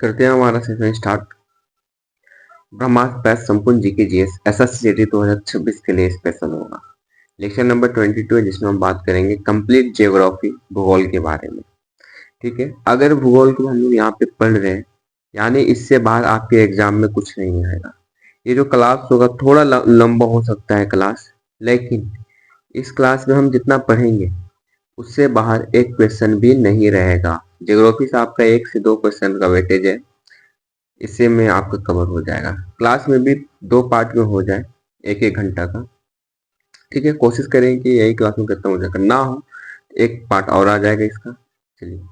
करते हैं हमारा सेशन स्टार्ट। ब्रह्मास्त्र बैच संपूर्ण जीके जीएस एसएससीजीडी 2026 के लिए स्पेशल होगा। लेक्चर नंबर 22 है जिसमें हम बात करेंगे कंप्लीट ज्योग्राफी भूगोल के बारे में। ठीक है, अगर भूगोल को हम लोग यहाँ पे पढ़ रहे हैं यानी इससे बाहर आपके एग्जाम में कुछ नहीं आएगा। ये जो क्लास होगा थोड़ा लंबा हो सकता है क्लास, लेकिन इस क्लास में हम जितना पढ़ेंगे उससे बाहर एक क्वेश्चन भी नहीं रहेगा। ज्योग्राफी से आपका 1 से 2 क्वेश्चन का वेटेज है, इससे में आपका कवर हो जाएगा। क्लास में भी 2 पार्ट में हो जाए, 1-1 घंटा का। ठीक है, कोशिश करें कि यही क्लास में खत्म हो जाएगा, ना हो एक पार्ट और आ जाएगा इसका। चलिए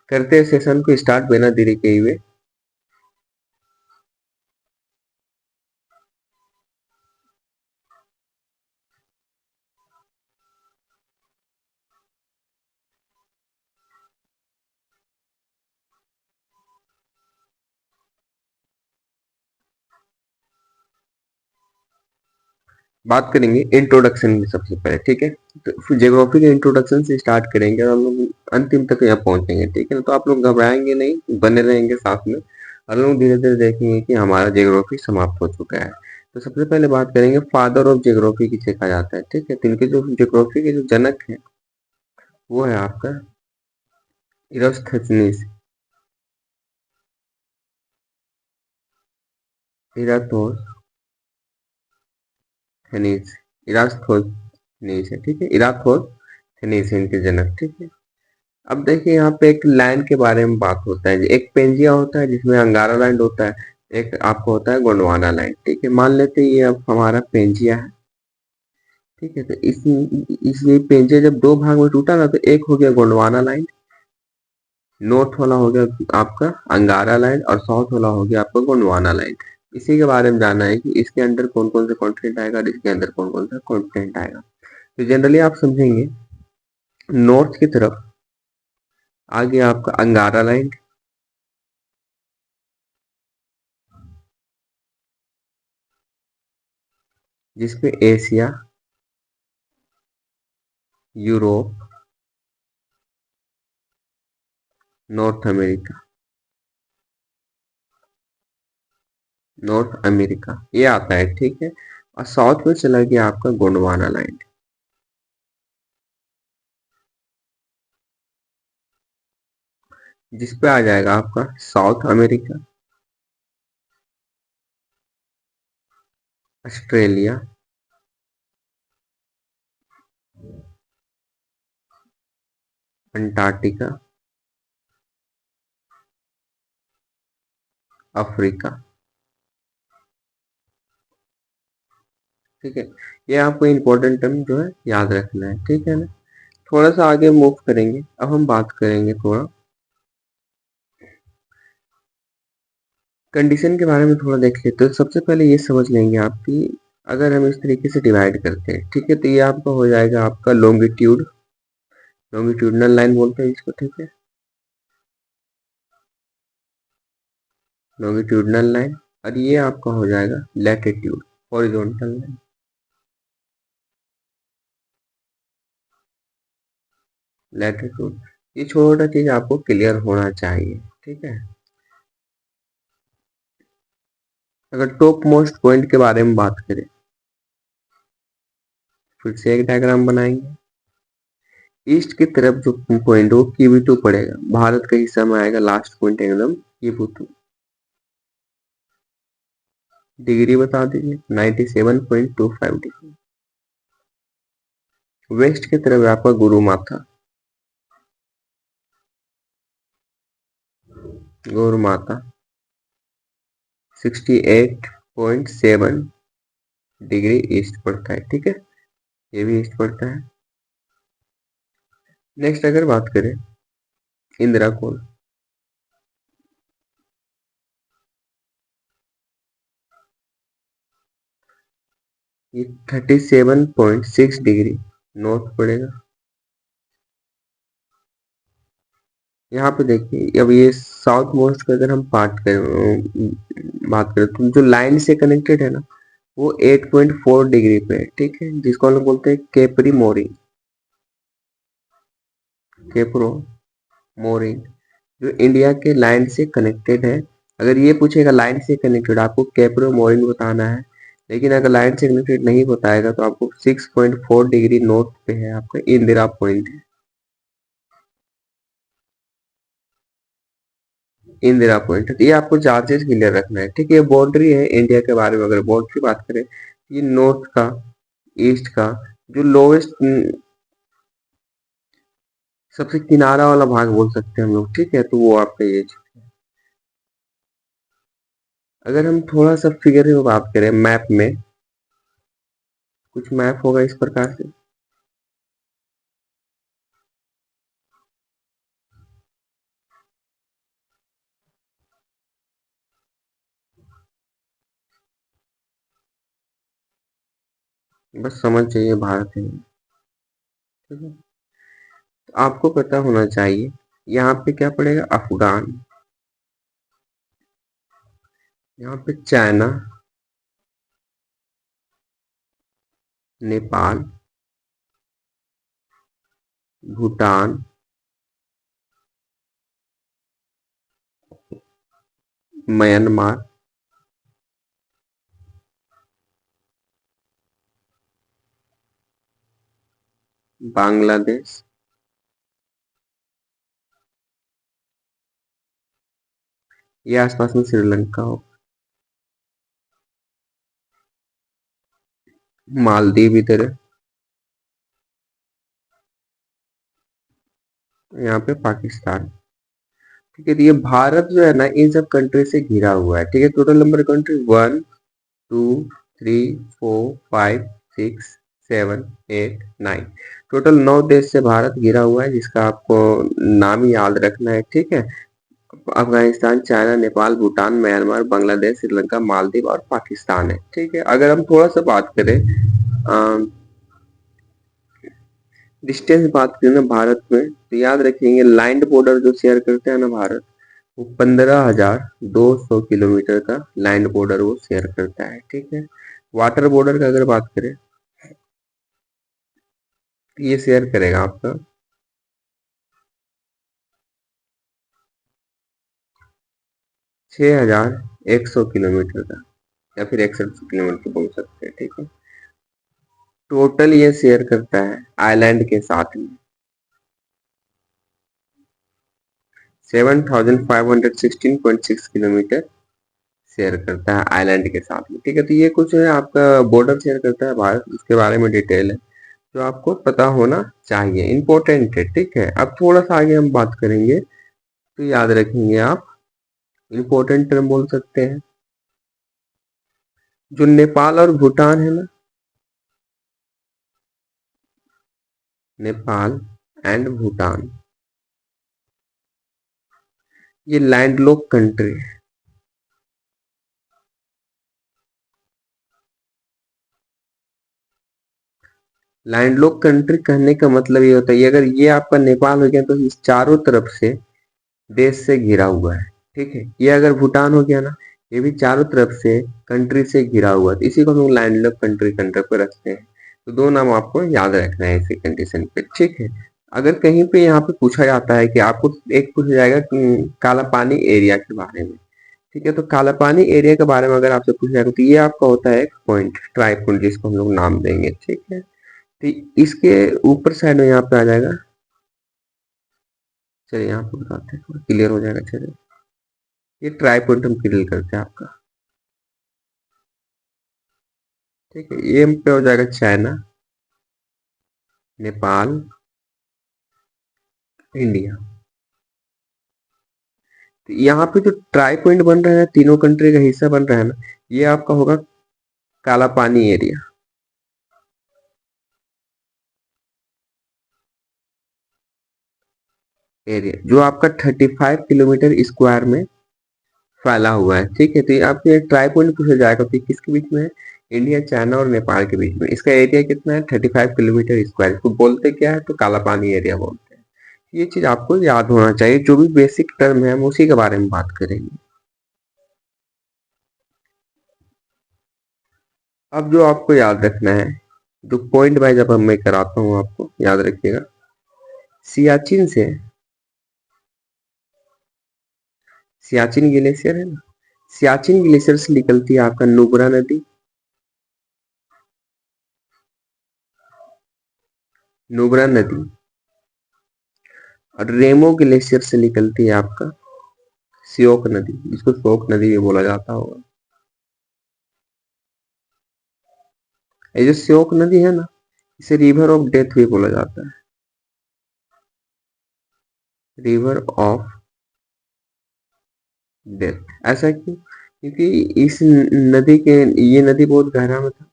करते हैं सेशन को स्टार्ट बिना देरी किए हुए। बात करेंगे इंट्रोडक्शन की सबसे पहले। ठीक है, तो फिर ज्योग्राफी के इंट्रोडक्शन से स्टार्ट करेंगे और हम लोग अंतिम तक यहाँ पहुंचेंगे। ठीक है ना, तो आप लोग घबराएंगे नहीं, बने रहेंगे साथ में। हम लोग धीरे धीरे देखेंगे कि हमारा ज्योग्राफी समाप्त हो चुका है। तो सबसे पहले बात करेंगे फादर ऑफ ज्योग्राफी किसे कहा जाता है। ठीक है, तो इनके जो ज्योग्राफी के जो जनक है वो है आपका इरास्थेनीज। इरास्थोनीज इरास्थोनीज है। ठीक है, इरास्थोनीज है इनके जनक। ठीक है, अब देखिए यहाँ पे एक लैंड के बारे में बात होता है। एक पेंजिया होता है जिसमें अंगारा लैंड होता है, एक आपको होता है गोंडवाना लैंड। ठीक है, मान लेते हैं ये अब हमारा पेंजिया है। ठीक है, तो इस ये पेंजिया जब 2 भाग में टूटा ना, तो एक हो गया गोंडवाना लैंड, नॉर्थ वाला हो गया आपका अंगारा लैंड, और साउथ वाला हो गया आपका गोंडवाना लैंड। इसी के बारे में जानना है कि इसके अंदर कौन कौन से कॉन्टिनेंट आएगा और इसके अंदर कौन कौन सा कॉन्टिनेंट आएगा। तो जनरली आप समझेंगे नॉर्थ की तरफ आ गया आपका अंगारा लैंड, जिसपे एशिया, यूरोप, नॉर्थ अमेरिका ये आता है। ठीक है, और साउथ में चला गया आपका गोंडवाना लैंड, जिसपे आ जाएगा आपका south America, Australia, Antarctica, Africa. ठीक है, ये आपको इंपॉर्टेंट टर्म जो है याद रखना है। ठीक है ना, थोड़ा सा आगे मूव करेंगे। अब हम बात करेंगे थोड़ा कंडीशन के बारे में, थोड़ा देख लेते हैं। सबसे पहले ये समझ लेंगे आप कि अगर हम इस तरीके से डिवाइड करते हैं, ठीक है, तो ये आपका हो जाएगा आपका लॉन्गिट्यूडनल लाइन बोलते हैं इसको। ठीक है, लॉन्गिट्यूडनल लाइन, और ये आपका हो जाएगा लैटिट्यूड, हॉरिजॉन्टल लाइन। लैटिट्यूड, ये छोटा चीज आपको क्लियर होना चाहिए। ठीक है, अगर टॉप मोस्ट पॉइंट के बारे में बात करें, फिर से एक डायग्राम बनाएंगे। ईस्ट की तरफ जो पॉइंट वो Q2 पड़ेगा, भारत का हिस्सा में आएगा लास्ट पॉइंट एकदम Q2। डिग्री बता दीजिए 97.25 डिग्री। वेस्ट की तरफ आपका गुरु माता 68.7 डिग्री ईस्ट पड़ता है। ठीक है, ये भी ईस्ट पड़ता है। नेक्स्ट अगर बात करें इंदिरा कोल, ये 37.6 डिग्री नॉर्थ पड़ेगा। यहाँ पे देखिए, अब ये साउथ मोस्ट का अगर हम बात करें तो जो लाइन से कनेक्टेड है ना, वो 8.4 डिग्री पे है। ठीक है, जिसको हम लोग बोलते हैं केप्रो मोरिंग, जो इंडिया के लाइन से कनेक्टेड है अगर ये पूछेगा लाइन से कनेक्टेड, आपको कैप्रो मोरिन बताना है, लेकिन अगर लाइन से कनेक्टेड नहीं बताएगा तो आपको 6.4 डिग्री नॉर्थ पे है आपका इंदिरा पॉइंट है। इंदिरा पॉइंट है, तो ये आपको चार्जेस क्लियर रखना है, ठीक है। ये बाउंड्री है इंडिया के बारे में, अगर बाउंड्री की बात करें, ये नॉर्थ का, ईस्ट का जो लोवेस्ट, सबसे किनारा वाला भाग बोल सकते हैं हम लोग, ठीक है। तो वो आपका ये, अगर हम थोड़ा सा फिगर में बात करें, मैप में कुछ मैप होगा इस प्रकार से, बस समझ चाहिए भारत है, ठीक है। तो आपको पता होना चाहिए यहाँ पे क्या पड़ेगा, अफगान, यहाँ पे चाइना, नेपाल, भूटान, म्यांमार, बांग्लादेश, ये आसपास में श्रीलंका हो, मालदीव इधर है, यहाँ पे पाकिस्तान, ठीक है। तो ये भारत जो है ना, इन सब कंट्री से घिरा हुआ है, ठीक है। टोटल नंबर कंट्री 1 2 3 4 5 6 7 8 9, टोटल 9 देश से भारत घिरा हुआ है, जिसका आपको नाम ही याद रखना है, ठीक है। अफगानिस्तान, चाइना, नेपाल, भूटान, म्यांमार, बांग्लादेश, श्रीलंका, मालदीव और पाकिस्तान है, ठीक है। अगर हम थोड़ा सा बात करें डिस्टेंस, बात करें ना भारत में, तो याद रखेंगे लैंड बॉर्डर जो शेयर करते हैं ना भारत, वो 15,200 किलोमीटर का लैंड बॉर्डर वो शेयर करता है, ठीक है। वाटर बॉर्डर का अगर बात करें, तो ये शेयर करेगा आपका 6,100 किलोमीटर का, या फिर 61 किलोमीटर बोल सकते हैं, ठीक है। टोटल ये शेयर करता है आइलैंड के साथ में 7,516.6 किलोमीटर शेयर करता है आइलैंड के साथ में, ठीक है। तो ये कुछ है आपका बॉर्डर शेयर करता है भारत, उसके बारे में डिटेल है जो आपको पता होना चाहिए, इंपॉर्टेंट है, ठीक है। अब थोड़ा सा आगे हम बात करेंगे, तो याद रखेंगे आप, इंपॉर्टेंट टर्म बोल सकते हैं, जो नेपाल और भूटान है ना, नेपाल एंड भूटान, ये लैंडलॉक कंट्री है। लैंडलॉक कंट्री कहने का मतलब ये होता है, अगर ये आपका नेपाल हो गया तो इस चारों तरफ से देश से घिरा हुआ है, ठीक है। ये अगर भूटान हो गया ना, ये भी चारों तरफ से कंट्री से घिरा हुआ है, तो इसी को हम लोग लैंडलॉक कंट्री कंट्री पे रखते हैं। तो दो नाम आपको याद रखना है इसी कंडीशन पे, ठीक है। अगर कहीं पे यहाँ पे पूछा जाता है कि आपको एक पूछा जाएगा काला पानी एरिया के बारे में, ठीक है। तो काला पानी एरिया के बारे में अगर आपसे पूछा जाएगा, तो ये आपका होता है एक पॉइंट, ट्राई पॉइंट जिसको हम लोग नाम देंगे, ठीक है। तो इसके ऊपर साइड में यहाँ पे आ जाएगा, चलिए यहाँ पे बताते हैं, क्लियर हो जाएगा, चलिए। ये ट्राई पॉइंट हम क्लियर करते हैं आपका, ठीक है। ये हम पे हो जाएगा चाइना, नेपाल, इंडिया। तो यहाँ पे जो ट्राई पॉइंट बन रहा है, तीनों कंट्री का हिस्सा बन रहा है ना, ये आपका होगा काला पानी एरिया, जो आपका 35 किलोमीटर स्क्वायर में फैला हुआ है, ठीक है। तो ये आपको ये ट्राई पॉइंट पूछा जाएगा, तो किसके बीच में है, इंडिया, चाइना और नेपाल के बीच में। इसका एरिया कितना है, 35 किलोमीटर स्क्वायर। इसको बोलते क्या है, तो काला पानी एरिया बोलते हैं। ये चीज आपको याद होना चाहिए, जो भी बेसिक टर्म है हम उसी के बारे में बात करेंगे। अब जो आपको याद रखना है, जो पॉइंट वाइज अब मैं कराता हूँ आपको, याद रखिएगा। सियाचिन से, सियाचिन ग्लेशियर है ना, सियाचिन ग्लेशियर से निकलती है आपका नुब्रा नदी, नुब्रा नदी। और रेमो ग्लेशियर से निकलती है आपका श्योक नदी, जिसको श्योक नदी भी बोला जाता होगा। ये जो श्योक नदी है ना, इसे रिवर ऑफ डेथ भी बोला जाता है, रिवर ऑफ डेथ। ऐसा क्यों? क्योंकि इस नदी के, ये नदी बहुत गहरा में था,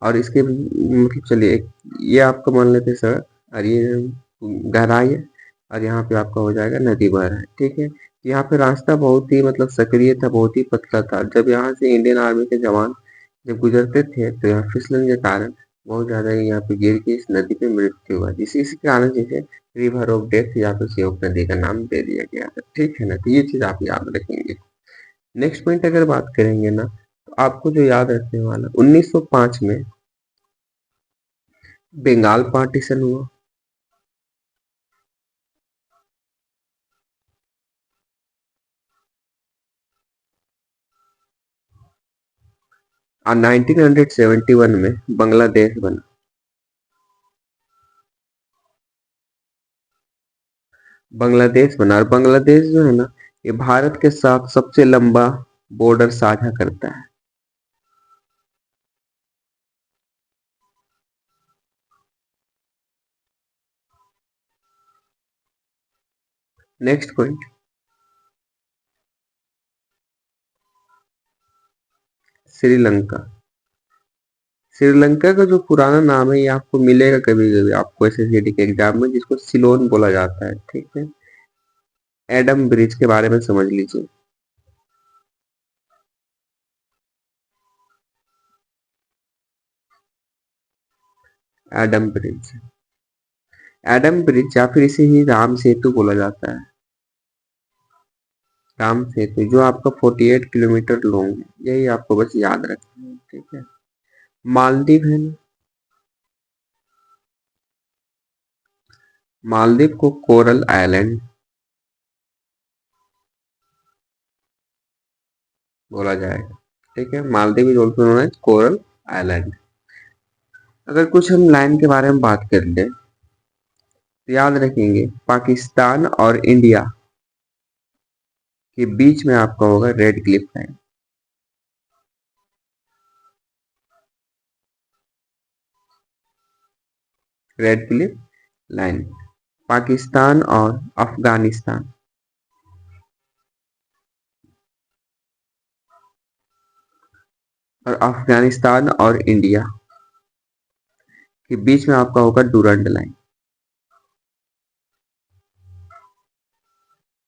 और इसके मतलब चलिए ये आपको मान लेते सर, और ये गहराई है, और यहाँ पे आपका हो जाएगा नदी बह रहा है, ठीक है। यहाँ पे रास्ता बहुत ही मतलब सक्रिय था, बहुत ही पतला था। जब यहाँ से इंडियन आर्मी के जवान जब गुजरते थे तो यहाँ फिसलन के कारण बहुत ज्यादा यहाँ पे गिर के इस नदी पे मृत्यु हुआ, इसी कारण जैसे रिवर ऑफ डेथ या फिर श्योक नदी का नाम दे दिया गया था, ठीक है ना। तो ये चीज आप याद रखेंगे। नेक्स्ट पॉइंट अगर बात करेंगे ना, तो आपको जो याद रखने वाला, 1905 में बंगाल पार्टीशन हुआ। और 1971 में बांग्लादेश बना। बांग्लादेश बना, और बांग्लादेश जो है ना, ये भारत के साथ सबसे लंबा बॉर्डर साझा करता है। Next point, Sri Lanka. श्रीलंका का जो पुराना नाम है ये आपको मिलेगा कभी कभी आपको एसएससी के एग्जाम में, जिसको सिलोन बोला जाता है, ठीक है। एडम ब्रिज के बारे में समझ लीजिए। एडम ब्रिज, एडम ब्रिज या फिर इसे ही राम सेतु बोला जाता है। राम सेतु जो आपका 48 किलोमीटर लॉन्ग है, यही आपको बस याद रखना है, ठीक है। मालदीव है ना, मालदीव को कोरल आइलैंड बोला जाएगा, ठीक है। Maldives is also known as coral island. अगर कुछ हम लाइन के बारे में बात कर ले तो याद रखेंगे, पाकिस्तान और इंडिया के बीच में आपका होगा red Cliff line. Red Cliff line, Pakistan और अफगानिस्तान, और अफगानिस्तान और इंडिया के बीच में आपका होगा डूरंड लाइन।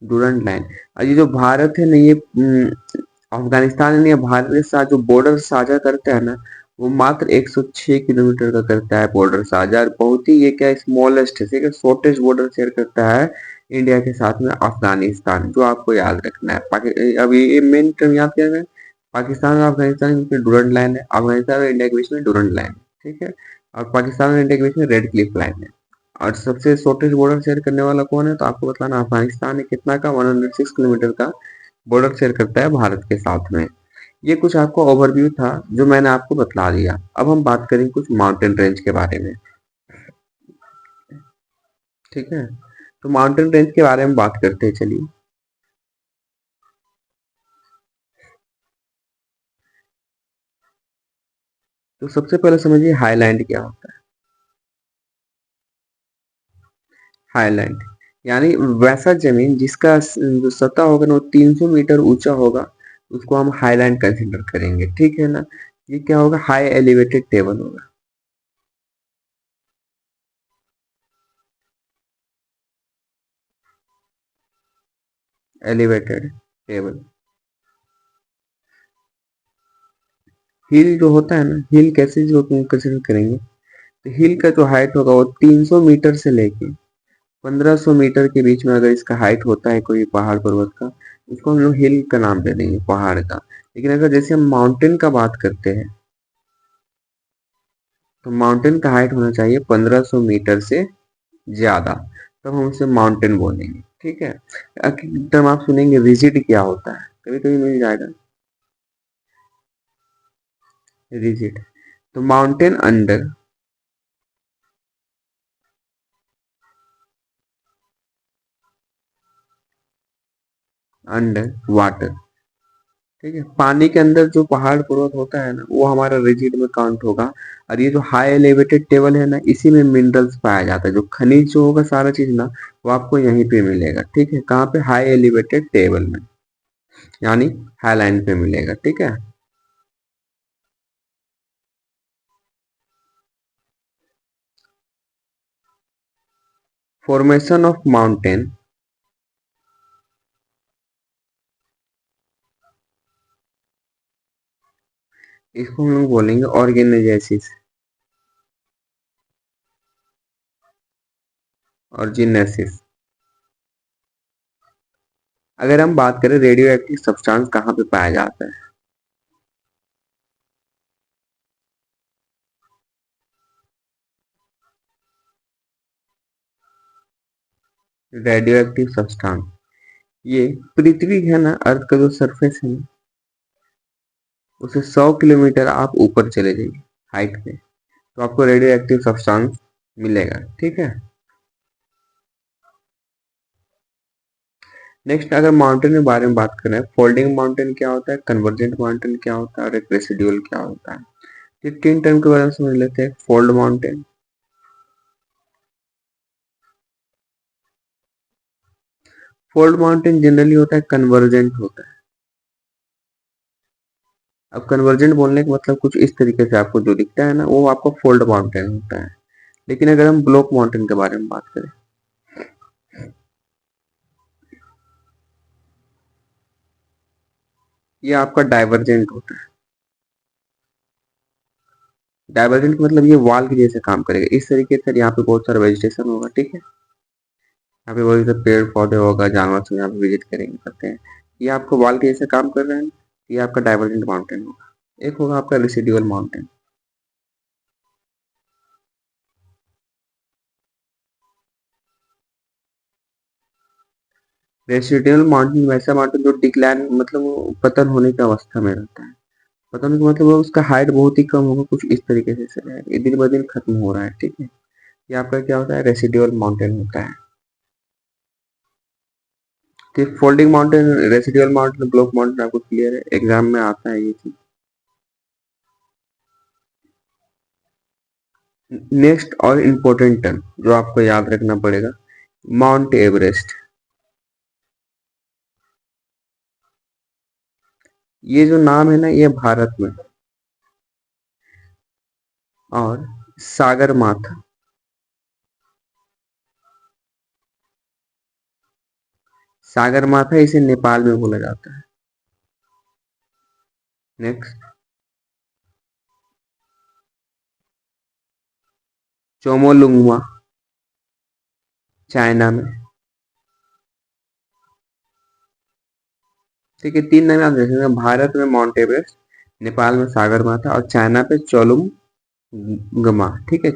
डूरंड लाइन, और ये जो भारत है ना, ये अफगानिस्तान ने भारत के साथ जो बॉर्डर साझा करता है ना, वो मात्र 106 किलोमीटर का करता है बॉर्डर साझा, और बहुत ही ये क्या स्मॉलेस्ट है, ठीक है, शॉर्टेस्ट बॉर्डर शेयर करता है इंडिया के साथ में अफगानिस्तान, जो आपको याद रखना है। अभी ये मेन टर्म याद क्या है, पाकिस्तान और अफगानिस्तान के बीच में डूरंड लाइन है, अफगानिस्तान और इंडिया के बीच में डूरंड लाइन है, ठीक है। और पाकिस्तान और इंडिया के बीच में रेड क्लिफ लाइन है। और सबसे शॉर्टेस्ट बॉर्डर शेयर करने वाला कौन है, तो आपको बताना अफगानिस्तान है, कितना का 106 किलोमीटर का बॉर्डर शेयर करता है भारत के साथ में। ये कुछ आपको ओवरव्यू था जो मैंने आपको बतला दिया। अब हम बात करेंगे कुछ माउंटेन रेंज के बारे में, ठीक है। तो माउंटेन रेंज के बारे में बात करते हैं, चलिए। तो सबसे पहले समझिए हाईलैंड क्या होता है। हाईलैंड यानी वैसा जमीन जिसका जो सतह होगा ना वो 300 मीटर ऊंचा होगा, उसको हम हाईलैंड कंसिडर करेंगे, ठीक है ना। ये क्या होगा, हाई एलिवेटेड टेबल होगा। Elevated table. हिल जो होता है ना, हिल कैसे जो कंसिडर करेंगे, तो हिल का जो हाइट होगा वो 300 मीटर से लेके 1500 मीटर के बीच में अगर इसका हाइट होता है कोई पहाड़ पर्वत का, उसको हम लोग हिल का नाम दे देंगे, पहाड़ का। लेकिन अगर जैसे हम माउंटेन का बात करते हैं, तो माउंटेन का हाइट होना चाहिए 1500 मीटर से ज्यादा, तब हम उसे माउंटेन बोलेंगे, ठीक है। टर्म आप सुनेंगे रिजिड क्या होता है, कभी कभी मिल जाएगा। रिजिड। तो माउंटेन अंडर वाटर, ठीक है। पानी के अंदर जो पहाड़ पर्वत होता है ना, वो हमारा रिजिड में काउंट होगा। और ये जो हाई एलिवेटेड टेबल है ना, इसी में मिनरल्स पाया जाता है। जो खनिज जो होगा सारा चीज ना, वो आपको यहीं पे मिलेगा, ठीक है। कहाँ पे? हाई एलिवेटेड टेबल में, यानी हाईलैंड पे मिलेगा, ठीक है। फॉर्मेशन ऑफ माउंटेन, इसको हम लोग बोलेंगे ऑर्गेनाइजेसिस, ऑर्जिनेसिस। अगर हम बात करें रेडियो एक्टिव सब्सटेंस कहाँ पे पाया जाता है? रेडियो एक्टिव सब्सटेंस, ये पृथ्वी है ना, अर्थ का जो सरफेस है ना, उसे 100 किलोमीटर आप ऊपर चले जाइए हाइट पे, तो आपको रेडियो एक्टिव सब्सटेंस मिलेगा, ठीक है। नेक्स्ट, अगर माउंटेन के बारे में बात करें, फोल्डिंग माउंटेन क्या होता है, कन्वर्जेंट माउंटेन क्या होता है, और एक रेसिडुअल क्या होता है। ये तीन टर्म के बारे में समझ लेते हैं। Fold mountain, fold mountain generally होता है कन्वर्जेंट होता है। अब कन्वर्जेंट बोलने का मतलब कुछ इस तरीके से, आपको जो दिखता है ना, वो आपका फोल्ड माउंटेन होता है। लेकिन अगर हम ब्लॉक माउंटेन के बारे में बात करें, ये आपका डाइवर्जेंट होता है। डाइवर्जेंट मतलब ये वॉल के जैसे काम करेगा, इस तरीके से यहाँ पे बहुत सारा वेजिटेशन होगा, ठीक है। यहाँ पे बहुत से पेड़ पौधे होगा, जानवर सब यहाँ पे विजिट करेंगे, करते हैं। ये आपको वॉल के जैसे काम कर रहे हैं, ये आपका डाइवर्जेंट माउंटेन होगा। एक होगा आपका रेसिडुअल माउंटेन। रेसिडुअल माउंटेन वैसा माउंटेन जो डिक्लाइन मतलब वो पतन होने की अवस्था में रहता है। पतन का मतलब वो उसका हाइट बहुत ही कम होगा, कुछ इस तरीके से चला है, ये दिन ब दिन खत्म हो रहा है, ठीक है। ये आपका क्या होता है? रेसिडुअल माउंटेन होता है। कि folding mountain, residual mountain, block mountain आपको क्लियर है, एग्जाम में आता है ये चीज। नेक्स्ट और इम्पोर्टेंट टर्म जो आपको याद रखना पड़ेगा, माउंट एवरेस्ट। ये जो नाम है ना, ये भारत में। और सागर माथा, सागर माथा इसे नेपाल में बोला जाता है। नेक्स्ट, चोमोलुंगमा, चाइना में, ठीक है। तीन नाम याद रखेंगे, भारत में माउंट एवरेस्ट, नेपाल में सागर माथा, और चाइना पे चोलुंगमा, ठीक है।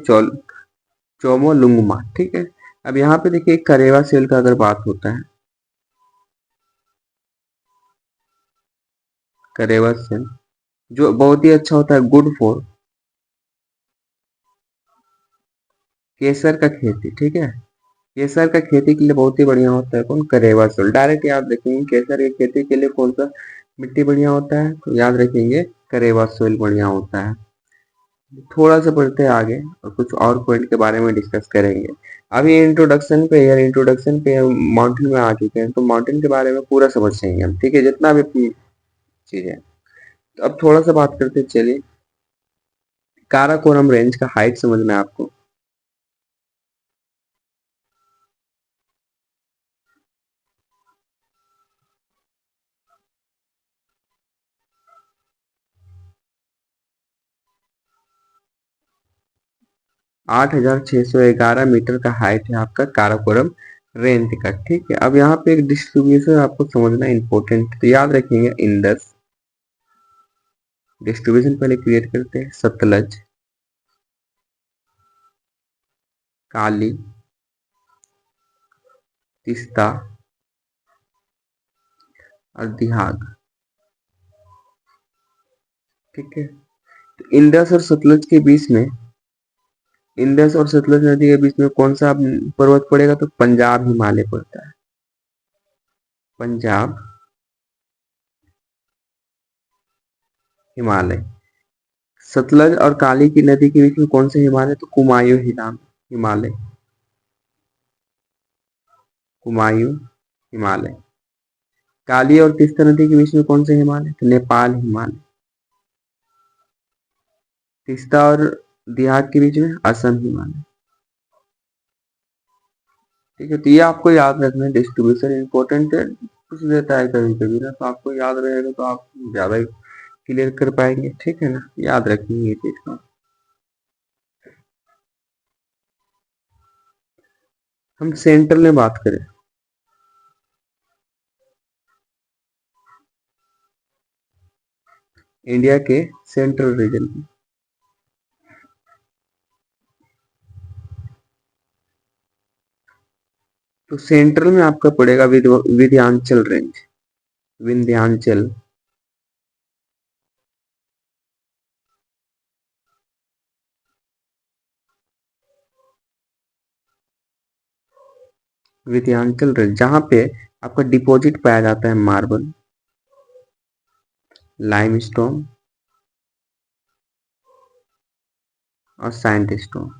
चोमोलुंगमा, ठीक है। अब यहाँ पे देखिए करेवा सेल का अगर बात होता है, करेवा सेल जो बहुत ही अच्छा होता है, गुड फॉर केसर का खेती, ठीक है। केसर का खेती के लिए बहुत ही बढ़िया होता है कौन? करेवा सोल। डायरेक्ट याद रखेंगे केसर की खेती के लिए कौन सा मिट्टी बढ़िया होता है, तो याद रखेंगे करेवा सोल बढ़िया होता है। थोड़ा सा पढ़ते हैं आगे और कुछ और पॉइंट के बारे में डिस्कस करेंगे। अभी इंट्रोडक्शन पे, यार इंट्रोडक्शन पे माउंटेन में आ चुके हैं, तो माउंटेन के बारे में पूरा समझ जाएंगे हम, ठीक है, जितना भी चीज है। तो अब थोड़ा सा बात करते हैं, चलिए। काराकोरम रेंज का हाइट समझना है आपको। 8,611 मीटर का हाइट है आपका काराकोरम रेंज का, ठीक है। अब यहाँ पे एक डिस्ट्रीब्यूशन आपको समझना इंपॉर्टेंट, तो याद रखेंगे इंडस। डिस्ट्रीब्यूशन पहले क्रिएट करते हैं, सतलज, काली, तिस्ता और दिहाग, ठीक है। तो इंडस और सतलज के बीच में, इंडस और सतलज नदी के बीच में कौन सा पर्वत पड़ेगा? तो पंजाब हिमालय पड़ता है। पंजाब हिमालय। सतलज और काली की नदी के बीच में कौन से हिमालय? तो कुमायूं हिमालय। कुमायूं हिमालय। काली और तीस्ता नदी के बीच में कौन से हिमालय? तो नेपाल हिमालय। तीस्ता और दियाग के बीच में असम हिमालय। ठीक है, तो ये आपको याद रखना है। डिस्ट्रीब्यूशन इंपॉर्टेंट है, कुछ देता है कभी कभी ना, तो आपको याद रहेगा तो आप ज्यादा क्लियर कर पाएंगे। ठीक है ना, याद रखिए ये चीज का। हम सेंट्रल में बात करें, इंडिया के सेंट्रल रीजन में, तो सेंट्रल में आपका पड़ेगा विंध्याचल रेंज। विंध्याचल। विंध्याचल रेंज जहाँ पे आपका डिपॉजिट पाया जाता है मार्बल, लाइमस्टोन और सैंडस्टोन।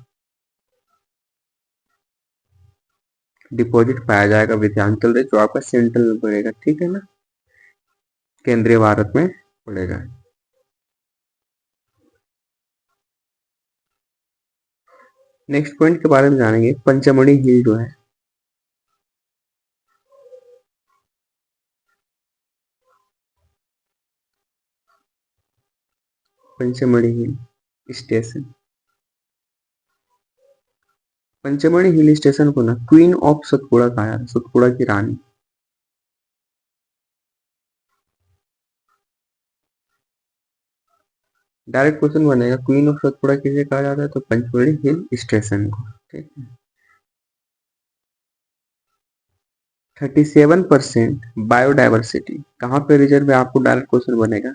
डिपॉजिट पाया जाएगा विंध्याचल रेंज, जो आपका सेंट्रल में पड़ेगा। ठीक है ना, केंद्रीय भारत में पड़ेगा। नेक्स्ट पॉइंट के बारे में जानेंगे, पंचमढ़ी हिल जो है, Pachmarhi hill station. Pachmarhi hill station को ना क्वीन ऑफ सतपुड़ा कहा जाता है, सतपुड़ा की रानी। डायरेक्ट क्वेश्चन बनेगा, क्वीन ऑफ सतपुड़ा किसे कहा जाता है? तो पंचमढ़ी हिल स्टेशन को। ठीक है। 37% बायोडाइवर्सिटी कहाँ पे रिजर्व है? आपको डायरेक्ट क्वेश्चन बनेगा,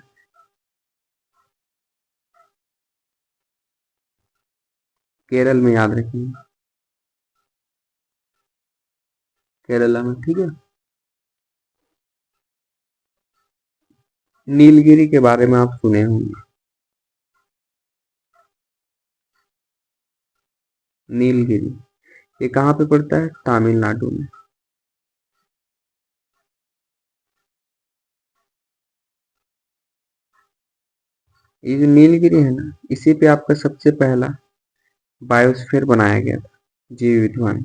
केरल में। याद रखिए, केरला में। ठीक है। नीलगिरी के बारे में आप सुने होंगे। नीलगिरी ये कहाँ पे पड़ता है? तमिलनाडु में। ये जो नीलगिरी है ना, इसी पे आपका सबसे पहला बायोस्फीयर बनाया गया था, जीव विद्वान।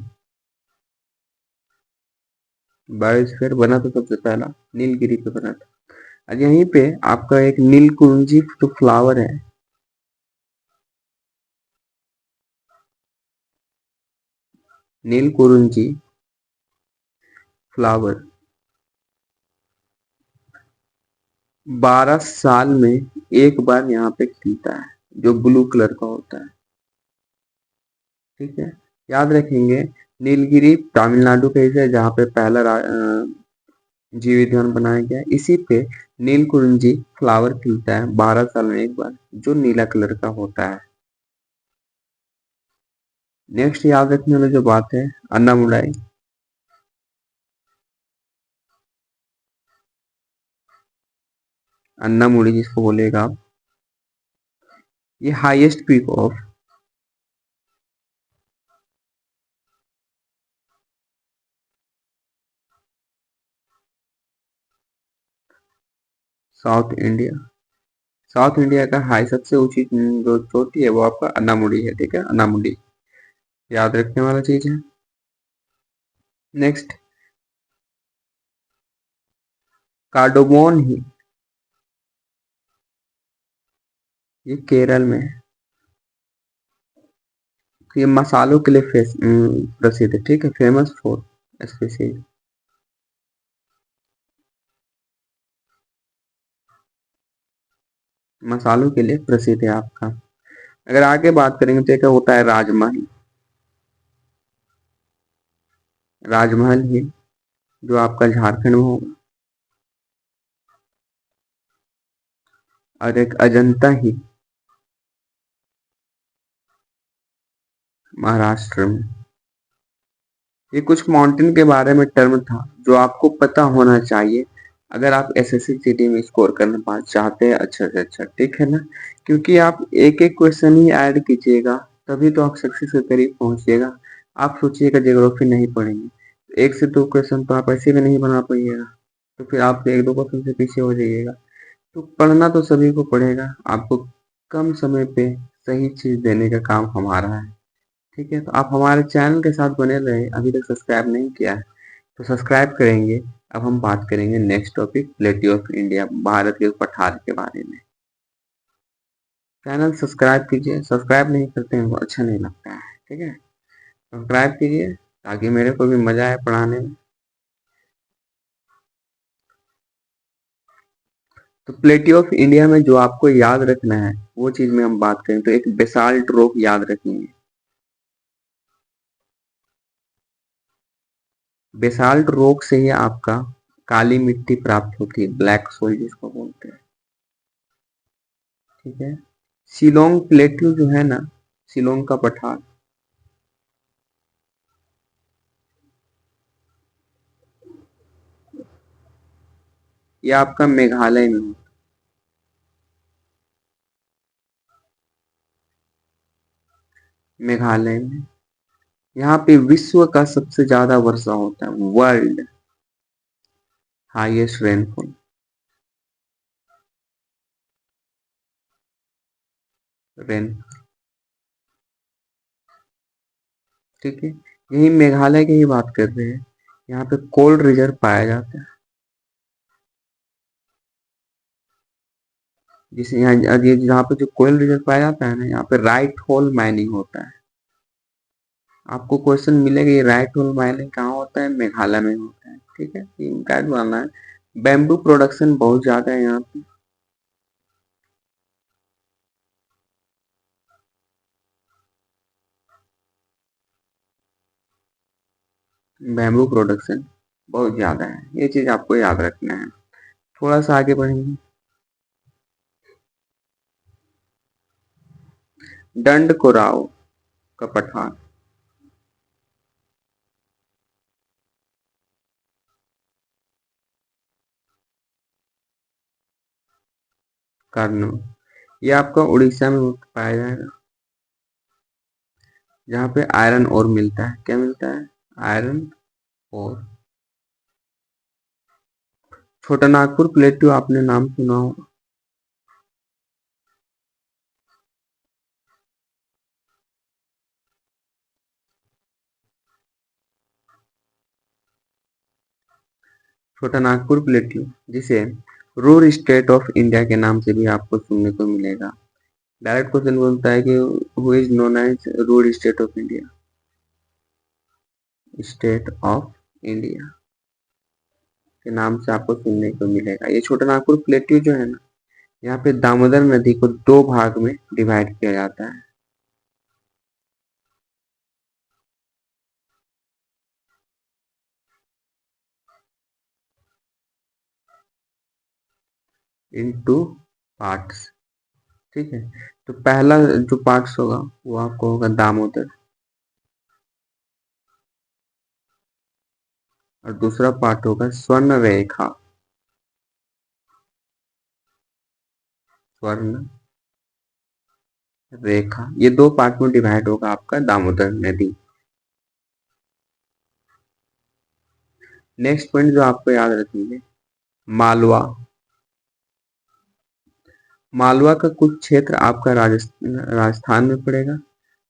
बायोस्फीयर बना तो सबसे पहला नीलगिरी पे बना था। और यहीं पे आपका एक नीलकुंजी जो फ्लावर है, नीलकुरुंजी फ्लावर 12 साल में एक बार यहाँ पे खिलता है, जो ब्लू कलर का होता है। ठीक है, याद रखेंगे। नीलगिरी तमिलनाडु का हिस्सा है, जहाँ पे पहला जीव विज्ञान बनाया गया है। इसी पे नीलकुंजी फ्लावर खिलता है 12 साल में एक बार, जो नीला कलर का होता है। नेक्स्ट याद रखने वाली जो बात है, अन्नामुलाई। अन्नामुड़ी जिसको बोलेगा आप, ये highest peak of south India. South India का हाई सबसे ऊंची जो चोटी है वो आपका अन्नामुड़ी है। ठीक है, अन्नामुड़ी याद रखने वाला चीज है। नेक्स्ट, कार्डोमोन हिल, ये केरल में है। तो ये मसालों के लिए प्रसिद्ध है। ठीक है, फेमस फॉर स्पेशली मसालों के लिए प्रसिद्ध है आपका। अगर आगे बात करेंगे तो क्या होता है, राजमहल। राजमहल ही जो आपका झारखंड में होगा। और एक अजंता ही महाराष्ट्र में। ये कुछ माउंटेन के बारे में टर्म था जो आपको पता होना चाहिए अगर आप एसएससी जीडी में स्कोर करना चाहते हैं अच्छा से अच्छा, ठीक है ना। क्योंकि आप एक एक क्वेश्चन ही ऐड कीजिएगा तभी तो आप सक्सेस के करीब पहुंचिएगा। आप सोचिएगा ज्योग्राफी नहीं पढ़ेंगे, एक से दो क्वेश्चन तो आप ऐसे भी नहीं बना पाइएगा, तो फिर आप एक दो क्वेश्चन से पीछे हो जाइएगा। तो पढ़ना तो सभी को पड़ेगा, आपको कम समय पे सही चीज देने का काम हमारा है, ठीक है। तो आप हमारे चैनल के साथ बने रहे, अभी तक सब्सक्राइब नहीं किया है तो सब्सक्राइब करेंगे। अब हम बात करेंगे नेक्स्ट टॉपिक, प्लेटी ऑफ इंडिया, भारत के पठार के बारे में। चैनल सब्सक्राइब कीजिए, सब्सक्राइब नहीं करते हैं वो अच्छा नहीं लगता है, ठीक है। सब्सक्राइब कीजिए ताकि मेरे को भी मजा आए पढ़ाने में। तो प्लेटी ऑफ इंडिया में जो आपको याद रखना है वो चीज में हम बात करें तो एक बेसाल्ट रॉक याद रखेंगे। बेसाल्ट रॉक से ही आपका काली मिट्टी प्राप्त होती है, ब्लैक सोइल जिसको बोलते हैं, ठीक है। शिलोंग प्लेट्यू जो है ना, शिलोंग का पठार, ये आपका मेघालय में है। मेघालय में यहाँ पे विश्व का सबसे ज्यादा वर्षा होता है, वर्ल्ड हाईएस्ट रेनफॉल, रेन, ठीक है। यही मेघालय की ही बात कर रहे हैं, यहाँ पे कोल्ड रिजर्व पाया जाता है, जिसे यहाँ जहाँ पे जो कोयल रिजर्व पाया जाता है ना, यहाँ पे राइट होल माइनिंग होता है। आपको क्वेश्चन मिलेगा ये राइट होल माइनिंग कहाँ होता है, मेघालय में होता है, ठीक है। इनका मानना है बैम्बू प्रोडक्शन बहुत ज्यादा है यहाँ पे, बैम्बू प्रोडक्शन बहुत ज्यादा है, ये चीज आपको याद रखना है। थोड़ा सा आगे बढ़ेंगे, दंड कोराव का पठार, कार्नो, ये आपका उड़ीसा में पाया जाएगा, जहाँ पे आयरन ओर मिलता है। क्या मिलता है? Iron ore. Chota Nagpur plateau आपने नाम सुना होगा, छोटा नागपुर प्लेट्यू जिसे रूर स्टेट ऑफ इंडिया के नाम से भी आपको सुनने को मिलेगा। डायरेक्ट क्वेश्चन बोलता है कि who is known as Ruhr state of India, state of India के नाम से आपको सुनने को मिलेगा। ये छोटा नागपुर प्लेट्यू जो है ना, यहाँ पे दामोदर नदी को दो भाग में डिवाइड किया जाता है, इनटू पार्ट्स, ठीक है। तो पहला जो पार्ट्स होगा वो आपको होगा दामोदर, और दूसरा पार्ट होगा स्वर्ण रेखा, स्वर्ण रेखा। ये दो पार्ट में डिवाइड होगा आपका दामोदर नदी। नेक्स्ट पॉइंट जो आपको याद रखेंगे, मालवा। मालवा का कुछ क्षेत्र आपका राजस्थान में पड़ेगा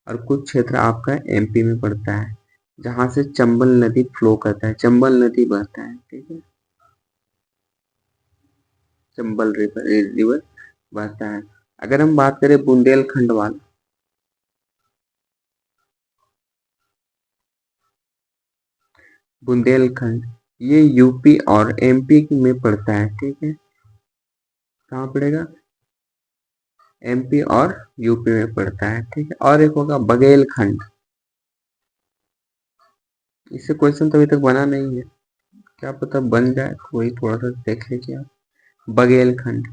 और कुछ क्षेत्र आपका एमपी में पड़ता है, जहां से चंबल नदी फ्लो करता है, चंबल नदी बहता है, ठीक है। चंबल रिवर रिवर बहता है। अगर हम बात करें बुंदेलखंड वाला, बुंदेलखंड ये यूपी और एमपी में पड़ता है, ठीक है। कहाँ पड़ेगा? एमपी और यूपी में पड़ता है, ठीक है। और एक होगा बघेलखंड, इससे क्वेश्चन तो अभी तक बना नहीं है, क्या पता बन जाए, तो वही थोड़ा सा देख लीजिए आप। बघेलखंड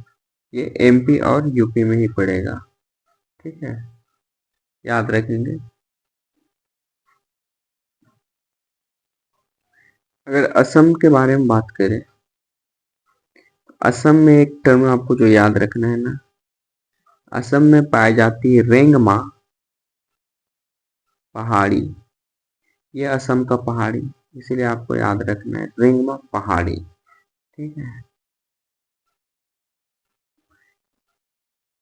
ये एमपी और यूपी में ही पड़ेगा, ठीक है, याद रखेंगे। अगर असम के बारे में बात करें, असम में एक टर्म आपको जो याद रखना है ना, असम में पाई जाती है रेंगमा पहाड़ी। ये असम का पहाड़ी, इसीलिए आपको याद रखना है रेंगमा पहाड़ी। ठीक है।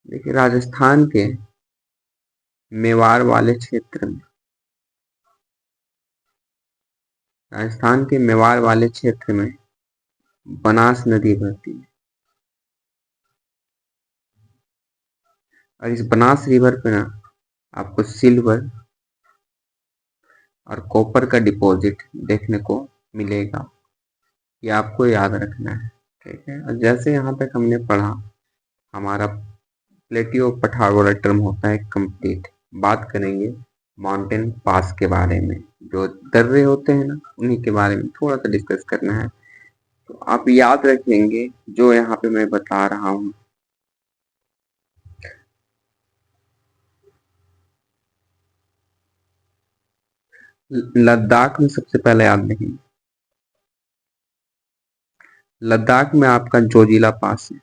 देखिए राजस्थान के मेवाड़ वाले क्षेत्र में, राजस्थान के मेवाड़ वाले क्षेत्र में बनास नदी बहती है, और इस बनास रिवर पे ना आपको सिल्वर और कॉपर का डिपॉजिट देखने को मिलेगा। ये आपको याद रखना है। ठीक है। और जैसे यहाँ तक हमने पढ़ा, हमारा प्लेटियो पठागोरा टर्म होता है कंप्लीट। बात करेंगे माउंटेन पास के बारे में, जो दर्रे होते हैं ना, उन्हीं के बारे में थोड़ा सा डिस्कस करना है। तो आप याद रखेंगे जो यहाँ पे मैं बता रहा हूँ। लद्दाख में सबसे पहले याद रखेंगे, लद्दाख में आपका जोजिला पास है,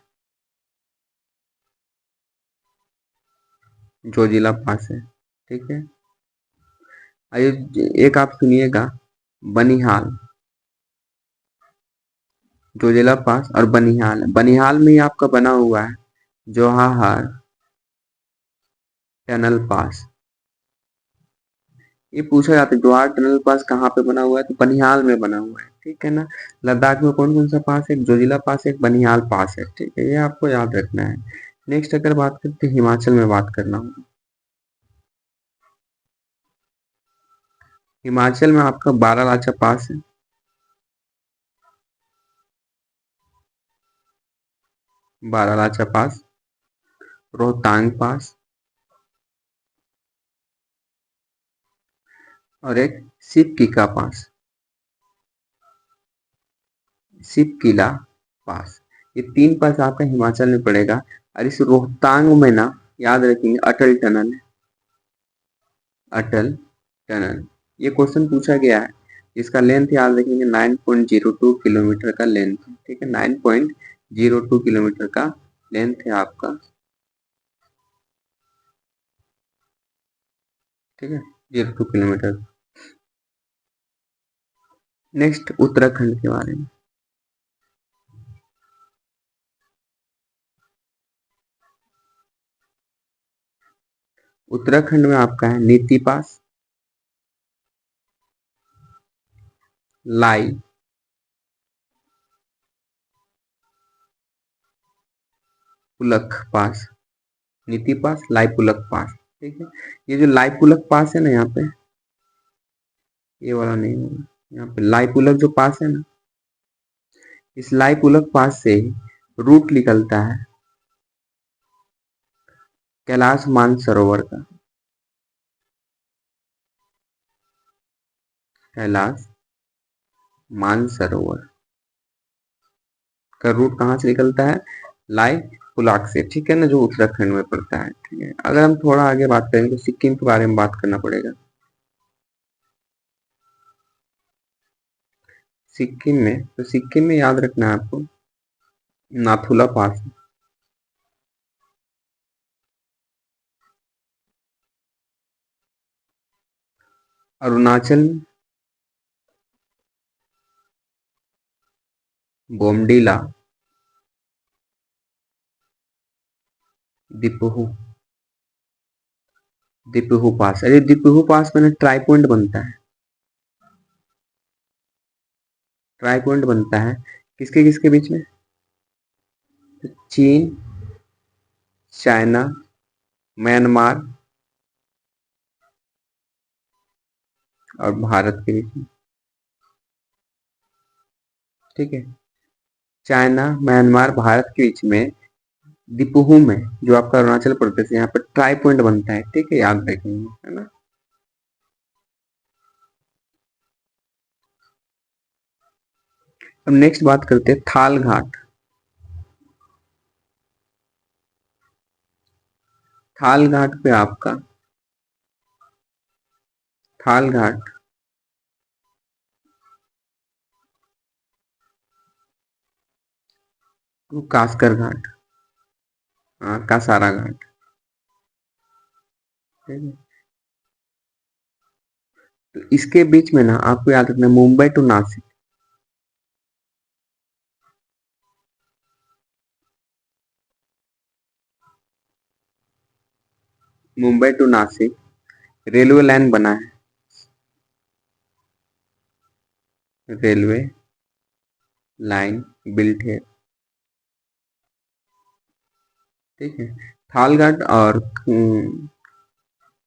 जोजिला पास है। ठीक है। एक आप सुनिएगा, बनिहाल, जोजिला पास और बनिहाल। बनिहाल में ही आपका बना हुआ है जोहार टनल पास। ये पूछा जाता है जोहार टनल पास कहाँ पे बना हुआ है, तो बनिहाल में बना हुआ है। ठीक है ना। लद्दाख में कौन कौन सा पास है, जोजिला पास है, एक बनिहाल पास है। ठीक है, ये आपको याद रखना है। नेक्स्ट अगर बात करते हैं हिमाचल में बात करना होगा, हिमाचल में आपका बारालाचा पास है, बारालाचा पास, रोहतांग पास, और एक सिपकिका पास, सिपकिला पास। ये तीन पास आपका हिमाचल में पड़ेगा। और इस रोहतांग में ना याद रखेंगे अटल टनल है, अटल टनल। ये क्वेश्चन पूछा गया है। इसका लेंथ याद रखेंगे 9.02 किलोमीटर का लेंथ। ठीक है, 9.02 किलोमीटर का लेंथ है आपका। ठीक है, 02 किलोमीटर। नेक्स्ट उत्तराखंड के बारे में, उत्तराखंड में आपका है नीति पास, लाई पुलख पास, नीति पास, लाई पुलख पास। ठीक है। ये जो लाई पुलख पास है ना, यहाँ पे ये वाला नहीं होगा, यहाँ पे लाई पुलख जो पास है ना, इस लाई पुलख पास से रूट निकलता है कैलाश मानसरोवर का, कैलाश मानसरोवर का रूट कहाँ से निकलता है, लाई पुलाक से। ठीक है ना, जो उत्तराखंड में पड़ता है। ठीक है। अगर हम थोड़ा आगे बात करेंगे तो सिक्किम के बारे में बात करना पड़ेगा। सिक्किम में, तो सिक्किम में याद रखना है आपको नाथुला पास, अरुणाचल में बोमडीला, दिपुहू, दिपुहू पास। अरे दिपुहू पास में ना ट्राई पॉइंट बनता है, ट्राई पॉइंट बनता है किसके किसके बीच में, चीन, चाइना, म्यांमार और भारत के बीच में। ठीक है, चाइना, म्यांमार, भारत के बीच में दिपुहू में, जो आपका अरुणाचल प्रदेश है, यहाँ पर ट्राई पॉइंट बनता है। ठीक है, याद रखेंगे, है ना। अब नेक्स्ट बात करते हैं थाल घाट। थाल घाट पे आपका, थाल घाट वो कास्कर घाट, हाँ कासारा घाट। ठीक है, तो इसके बीच में ना आपको याद रखना Mumbai to Nashik, Mumbai to Nashik railway line बना है, रेलवे लाइन बिल्ट है। ठीक है, थालघाट और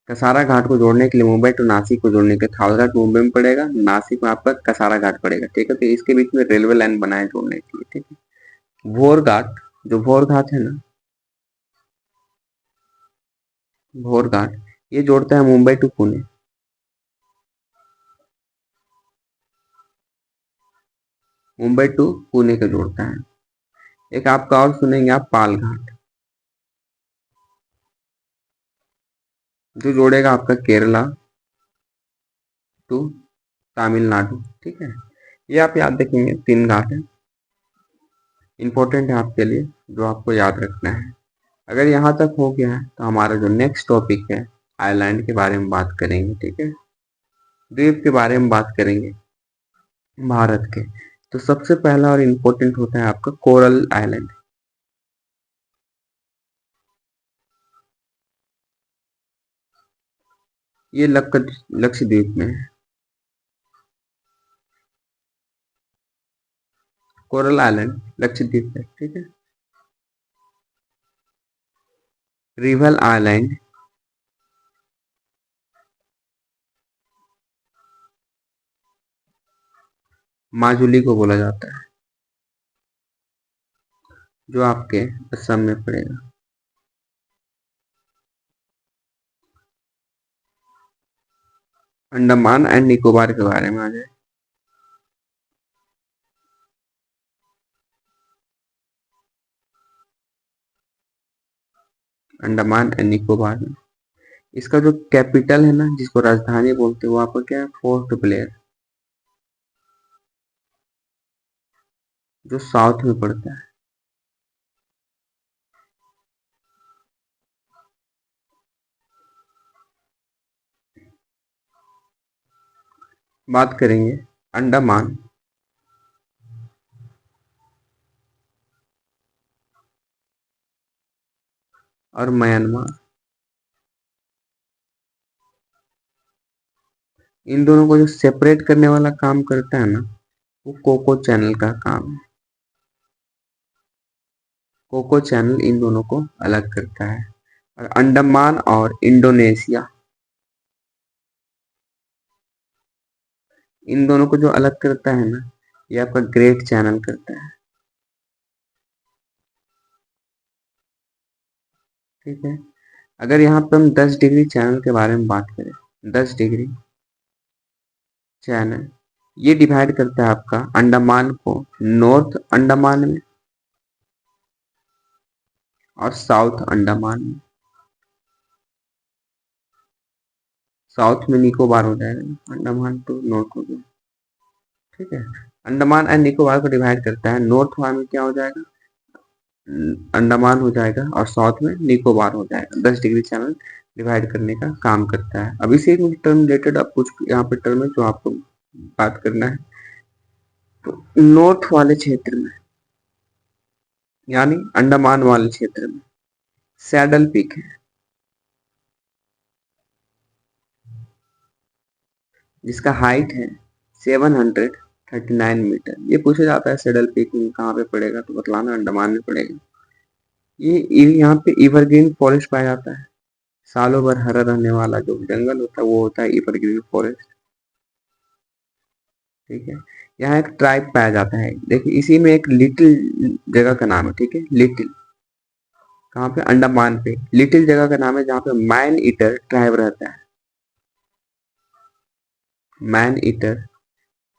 कसारा घाट को जोड़ने के लिए, मुंबई टू नासिक को जोड़ने के लिए थालघाट मुंबई में पड़ेगा, नासिक में आपका कसारा घाट पड़ेगा। ठीक है, तो इसके बीच में रेलवे लाइन बनाए जोड़ने के लिए। ठीक है, भोर घाट, जो भोर घाट है ना, भोर घाट ये जोड़ता है मुंबई टू पुणे, मुंबई टू पुणे को जोड़ता है। एक आपका और सुनेंगे आप, पाल घाट, जो जोड़ेगा आपका केरला टू तमिलनाडु। ठीक है, ये आप याद रखेंगे, 3 घाट है, इंपॉर्टेंट है आपके लिए, जो आपको याद रखना है। अगर यहाँ तक हो गया है तो हमारा जो नेक्स्ट टॉपिक है, आइलैंड के बारे में बात करेंगे। ठीक है, द्वीप के बारे में बात करेंगे भारत के। तो सबसे पहला और इम्पोर्टेंट होता है आपका कोरल आइलैंड, ये लक्षद्वीप में है, कोरल आइलैंड लक्षद्वीप है। ठीक है, रिवल आइलैंड माजुली को बोला जाता है, जो आपके असम में पड़ेगा। अंडमान एंड निकोबार के बारे में आ जाए, अंडमान एंड निकोबार में इसका जो कैपिटल है ना, जिसको राजधानी बोलते हैं, वो आपका क्या है, पोर्ट ब्लेयर, जो साउथ में पड़ता है। बात करेंगे अंडमान और म्यांमार, इन दोनों को जो सेपरेट करने वाला काम करता है ना, वो कोको चैनल का काम है। कोको चैनल इन दोनों को अलग करता है। और अंडमान और इंडोनेशिया, इन दोनों को जो अलग करता है ना, ये आपका ग्रेट चैनल करता है। ठीक है, अगर यहाँ पे हम 10 डिग्री चैनल के बारे में बात करें, 10 डिग्री चैनल ये डिवाइड करता है आपका अंडमान को नॉर्थ अंडमान में और साउथ अंडमान में। साउथ में निकोबार हो जाएगा, अंडमान टू नॉर्थ हो जाएगा। ठीक है, अंडमान एंड निकोबार को डिवाइड करता है, नॉर्थ वाला में क्या हो जाएगा, अंडमान हो जाएगा, और साउथ में निकोबार हो जाएगा। 10 डिग्री चैनल डिवाइड करने का काम करता है। अब इसी टर्म रिलेटेड अब कुछ यहाँ पे टर्म है जो आपको बात करना है। तो नॉर्थ वाले क्षेत्र में, यानी अंडमान वाले क्षेत्र में सैडल पीक है, जिसका हाइट है 739 मीटर। ये पूछा जाता है सैडल पीक कहाँ पे पड़ेगा, तो बतलाना अंडमान में पड़ेगा। ये यहाँ पे एवरग्रीन फॉरेस्ट पाया जाता है, सालों भर हरा रहने वाला जो जंगल होता है वो होता है एवरग्रीन फॉरेस्ट। ठीक है, यहाँ एक ट्राइब पाया जाता है, देखिए इसी में एक लिटिल जगह का नाम है। ठीक है, लिटिल कहाँ पे, अंडमान पे लिटिल जगह का नाम है, जहाँ पे मैन ईटर ट्राइब रहता है। मैन ईटर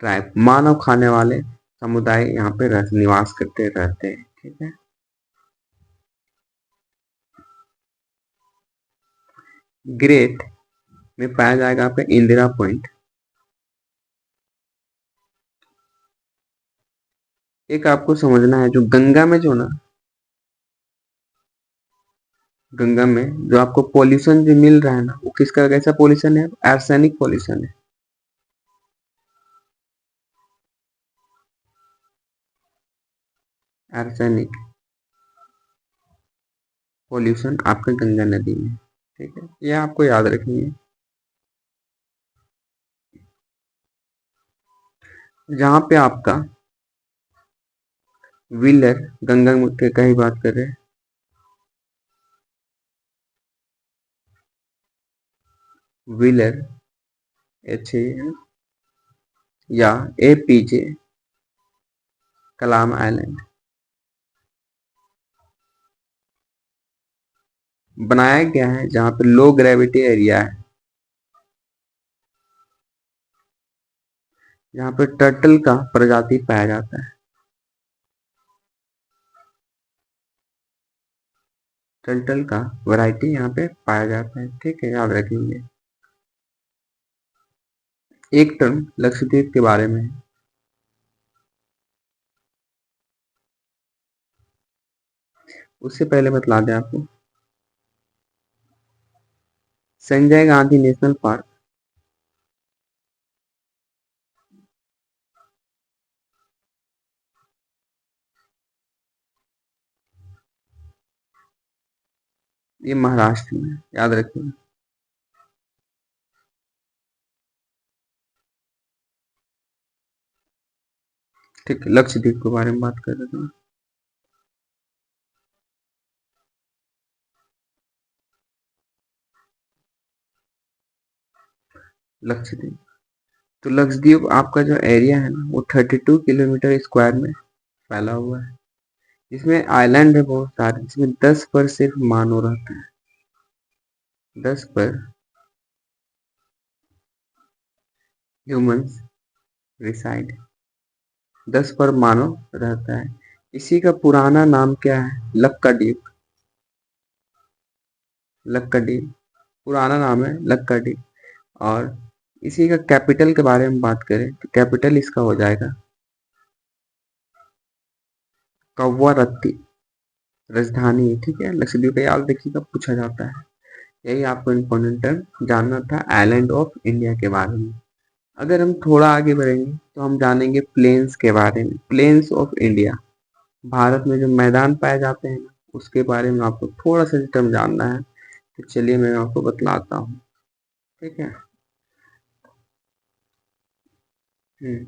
ट्राइब, मानव खाने वाले समुदाय यहाँ पे निवास करते रहते हैं। ठीक है, ग्रेट में पाया जाएगा आपका इंदिरा पॉइंट, एक आपको समझना है, जो गंगा में जो ना, गंगा में जो आपको पॉल्यूशन जो मिल रहा है ना, वो किसका कैसा पॉल्यूशन है? आर्सेनिक पॉल्यूशन है। आर्सेनिक पॉल्यूशन आपके गंगा नदी में, ठीक है, ये आपको याद रखनी है। जहाँ पे आपका व्हीलर, गंगा के का ही बात कर रहे हैं, व्हीलर एच या APJ कलाम आइलैंड बनाया गया है, जहाँ पे लो ग्रेविटी एरिया है, जहाँ पे टर्टल का प्रजाति पाया जाता है। टर्टल का वैरायटी यहाँ पे पाया जाता है, ठीक है, याद रखेंगे। एक टर्म लक्षद्वीप के बारे में है। उससे पहले बतला दें आपको, संजय गांधी नेशनल पार्क ये महाराष्ट्र में है, याद रखिए। ठीक है, लक्षद्वीप के बारे में बात कर रहे थे। लक्षद्वीप, तो लक्षद्वीप आपका जो एरिया है ना, वो 32 किलोमीटर स्क्वायर में फैला हुआ है। इसमें आइलैंड है बहुत सारे, जिसमें 10 पर सिर्फ मानव रहता है। 10 पर ह्यूमंस रिसाइड, 10 पर मानव रहता है। इसी का पुराना नाम क्या है? लक्काद्वीप। लक्काद्वीप पुराना नाम है, लक्काद्वीप। और इसी का कैपिटल के बारे में बात करें तो कैपिटल इसका हो जाएगा कव्वारत्ती, राजधानी है, ठीक है। लक्षद्वीप का याद रखिएगा, पूछा जाता है। यही आपको इम्पोर्टेंट टर्म जानना था आइलैंड ऑफ इंडिया के बारे में। अगर हम थोड़ा आगे बढ़ेंगे तो हम जानेंगे प्लेन्स के बारे में। प्लेन्स ऑफ इंडिया, भारत में जो मैदान पाए जाते हैं ना, उसके बारे में आपको थोड़ा सा टर्म जानना है, तो चलिए मैं आपको बतलाता हूँ, ठीक है। हम्म,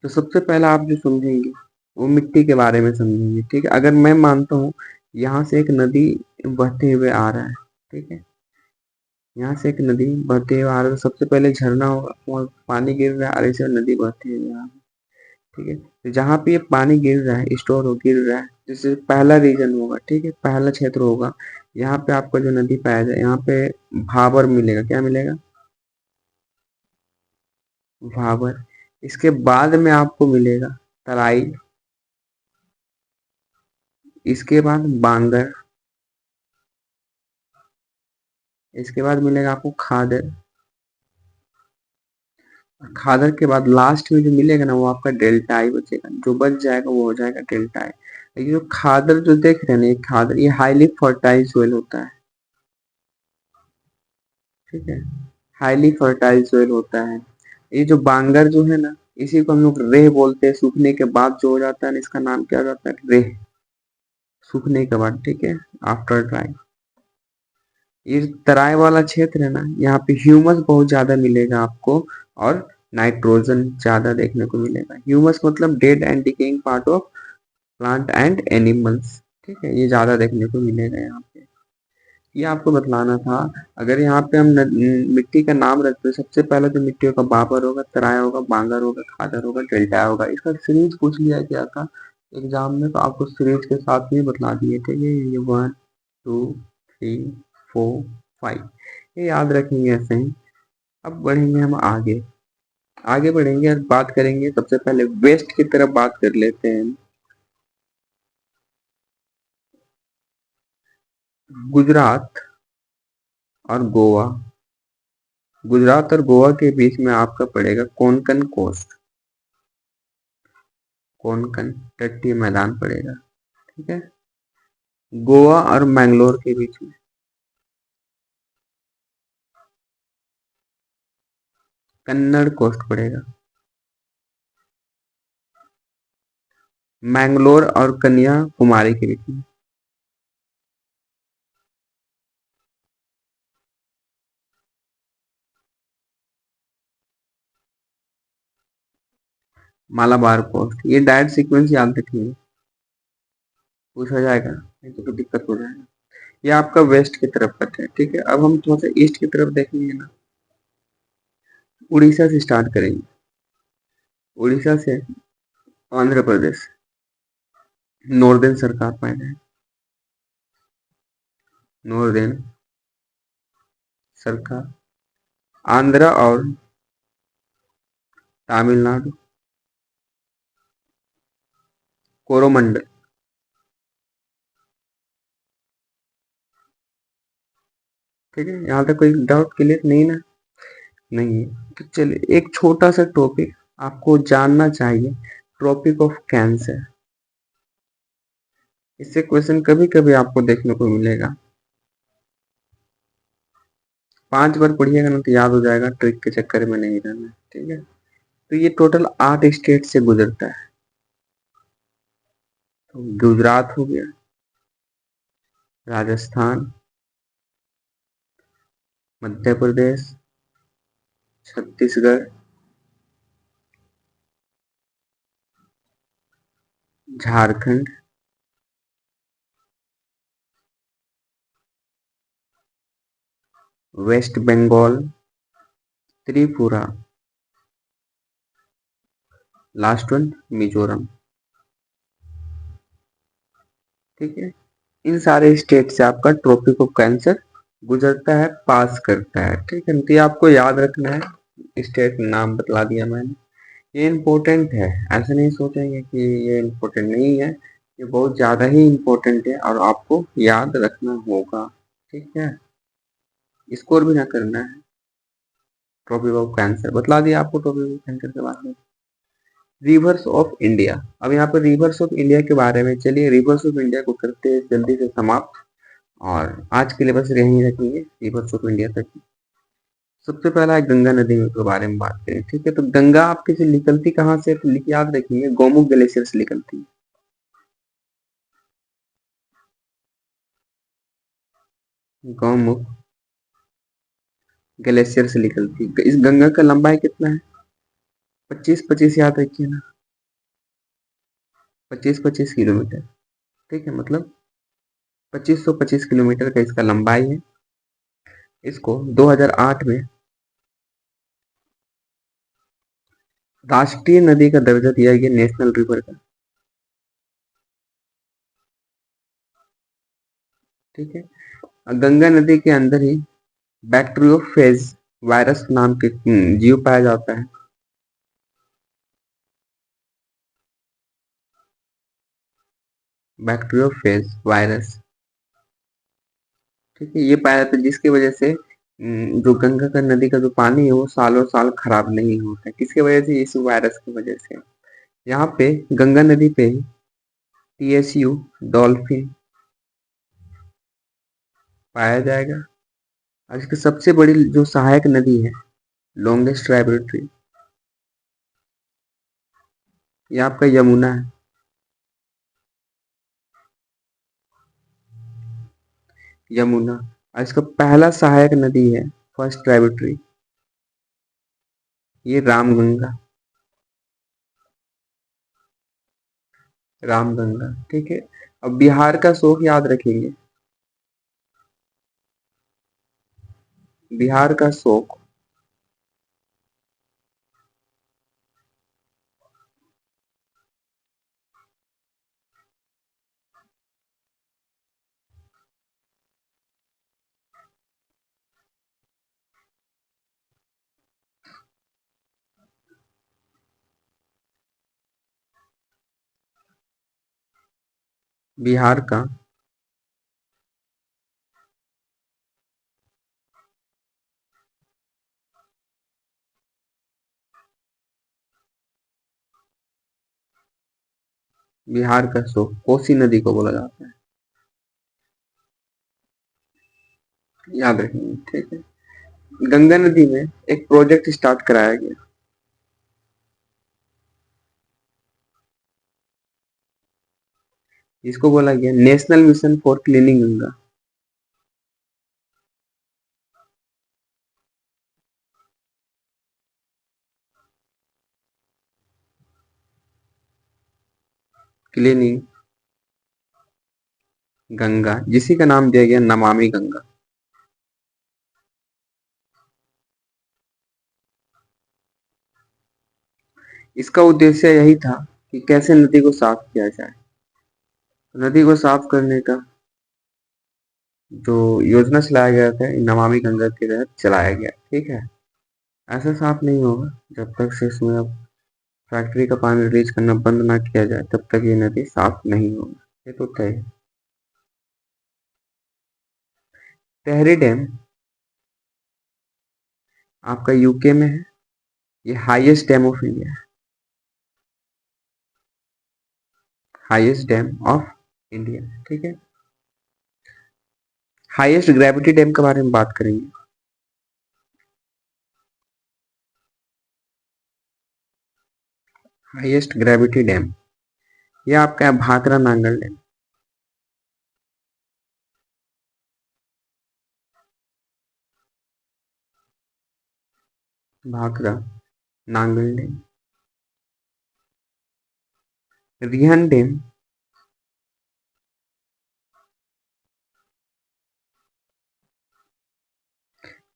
तो सबसे पहला आप जो समझेंगे वो मिट्टी के बारे में समझेंगे, ठीक है। अगर मैं मानता हूँ यहाँ से एक नदी बहते हुए आ रहा है, ठीक है, यहाँ से एक नदी बहते हुए आ रहा है, तो सबसे पहले झरना होगा, वहाँ पानी गिर रहा है, और ऐसे नदी बहती हुई आ रही है, ठीक है। तो जहाँ पे ये पानी गिर रहा है, स्टोर हो गिर रहा है, जैसे पहला रीजन होगा, ठीक है, पहला क्षेत्र होगा, यहाँ पे आपका जो नदी पाया जाए, यहाँ पे भाबर मिलेगा। क्या मिलेगा? भाबर। इसके बाद में आपको मिलेगा तराई, इसके बाद बांगर, इसके बाद मिलेगा आपको खादर, खादर के बाद लास्ट में जो मिलेगा ना, वो आपका डेल्टा आई बचेगा, जो बच जाएगा वो हो जाएगा डेल्टा आई। लेकिन जो खादर जो देख रहे हैं ना, ये खादर, ये हाईली फर्टाइल सोइल होता है, ठीक है, हाईली फर्टाइल सोइल होता है। ये जो बांगर जो है ना, इसी को हम लोग रेह बोलते हैं। सूखने के बाद जो हो जाता है ना, इसका नाम क्या हो जाता है? रेह। सूखने के बाद, ठीक है, आफ्टर ड्राई। ये तराई वाला क्षेत्र है ना, यहाँ पे ह्यूमस बहुत ज्यादा मिलेगा आपको, और नाइट्रोजन ज्यादा देखने को मिलेगा। ह्यूमस मतलब dead and decaying part of plant and animals, ठीक है, ये ज्यादा देखने को मिलेगा यहाँ पे। ये आपको बतलाना था। अगर यहाँ पे हम मिट्टी का नाम रखते हैं, सबसे पहले तो मिट्टी होगा बाबर होगा, तराई होगा, बांगर होगा, खादर होगा, डेल्टा होगा। इसका सीरीज पूछ लिया गया था एग्जाम में, तो आपको सीरीज के साथ ही बतला दिए थे ये 1 2 3 4 5, ये याद रखेंगे ऐसे ही। अब बढ़ेंगे हम आगे, आगे बढ़ेंगे और बात करेंगे। सबसे पहले वेस्ट की तरफ बात कर लेते हैं। गुजरात और गोवा, गुजरात और गोवा के बीच में आपका पड़ेगा कोंकण कोस्ट। कोंकण तटीय मैदान पड़ेगा। ठीक है। गोवा और मैंगलोर के बीच में कन्नड़ कोस्ट पड़ेगा। मैंगलोर और कन्याकुमारी के बीच में मालाबार कोस्ट। ये डायरेक्ट सीक्वेंस याद रखिए, पूछा जाएगा नहीं तो दिक्कत हो जाएगा। ये आपका वेस्ट की तरफ का है। ठीक है, अब हम थोड़ा सा ईस्ट की तरफ देखेंगे ना। उड़ीसा से स्टार्ट करेंगे। उड़ीसा से आंध्र प्रदेश नॉर्दर्न सरकार पॉइंट है। नॉर्दर्न सरकार आंध्र और तमिलनाडु कोरोमंडल। ठीक है, यहाँ तक कोई डाउट क्लियर नहीं ना? नहीं है तो चलिए एक छोटा सा टॉपिक आपको जानना चाहिए, ट्रॉपिक ऑफ कैंसर। इससे क्वेश्चन कभी कभी आपको देखने को मिलेगा। 5 बार पढ़िएगा ना तो याद हो जाएगा, ट्रिक के चक्कर में नहीं रहना। ठीक है, तो ये टोटल 8 स्टेट से गुजरता है। तो गुजरात हो गया, Rajasthan, Madhya Pradesh, Chhattisgarh, Jharkhand, West Bengal, Tripura, last one Mizoram. ठीक है, इन सारे स्टेट से आपका ट्रॉपिक ऑफ कैंसर गुजरता है, पास करता है। ठीक है, तो ये आपको याद रखना है। स्टेट नाम बतला दिया मैंने। ये इम्पोर्टेंट है, ऐसे नहीं सोचेंगे कि ये इम्पोर्टेंट नहीं है। ये बहुत ज़्यादा ही इम्पोर्टेंट है और आपको याद रखना होगा। ठीक है, स्कोर भी ना करना है। ट्रॉपिक ऑफ कैंसर बतला दिया आपको, ट्रॉपिक ऑफ कैंसर के बारे में। रिवर्स ऑफ इंडिया, अब यहाँ पर रिवर्स ऑफ इंडिया के बारे में, चलिए रिवर्स ऑफ इंडिया को करते हैं जल्दी से समाप्त, और आज के लिए बस यहीं रखेंगे रिवर्स ऑफ इंडिया तक। सबसे पहला है गंगा नदी के बारे में बात करें। ठीक है, तो गंगा आपकी से निकलती कहाँ से, तो याद रखेंगे गोमुख ग्लेशियर से निकलती है। गौमुख ग्लेशियर से निकलती है। इस गंगा का लंबाई कितना है? 25-25 याद रखिए ना, 25-25 किलोमीटर। ठीक है, मतलब 2525 किलोमीटर का इसका लंबाई है। इसको 2008 में राष्ट्रीय नदी का दर्जा दिया गया, नेशनल रिवर का। ठीक है, गंगा नदी के अंदर ही बैक्टीरियोफेज वायरस नाम के जीव पाया जाता है। Bacteriophage virus. ठीक है, ये पाया जाता है जिसकी वजह से जो गंगा का नदी का जो पानी है वो सालों साल खराब नहीं होता है। किसकी वजह से? इस वायरस की वजह से। यहाँ पे गंगा नदी पे टीएसयू डॉल्फिन पाया जाएगा। और इसकी सबसे बड़ी जो सहायक नदी है, लॉन्गेस्ट ट्राइब्यूटरी, ये आपका यमुना है। यमुना। और इसका पहला सहायक नदी है, फर्स्ट ट्राइब्यूटरी, ये रामगंगा। रामगंगा। ठीक है, अब बिहार का शोक याद रखेंगे। बिहार का शोक, बिहार का बिहार का कोसी नदी को बोला जाता है, याद रखेंगे, ठीक है। गंगा नदी में एक प्रोजेक्ट स्टार्ट कराया गया, इसको बोला गया national mission for cleaning Ganga. Cleaning Ganga, जिसी का नाम दिया गया नमामि गंगा। इसका उद्देश्य यही था कि कैसे नदी को साफ किया जाए। नदी को साफ करने का जो योजना चलाया गया था, नमामि गंगा के तहत चलाया गया, ठीक है। ऐसा साफ नहीं होगा जब तक से इसमें अब फैक्ट्री का पानी रिलीज करना बंद ना किया जाए, तब तक ये नदी साफ नहीं होगा, ये तो तय है। टेहरी डैम आपका यूके में है, ये हाईएस्ट डैम ऑफ इंडिया है, हाईएस्ट डैम ऑफ इंडिया, ठीक है। हाईएस्ट ग्रेविटी डैम के बारे में बात करेंगे। हाईएस्ट ग्रेविटी डैम ये आपका है Bhakra Nangal dam, Bhakra Nangal dam. Rihand dam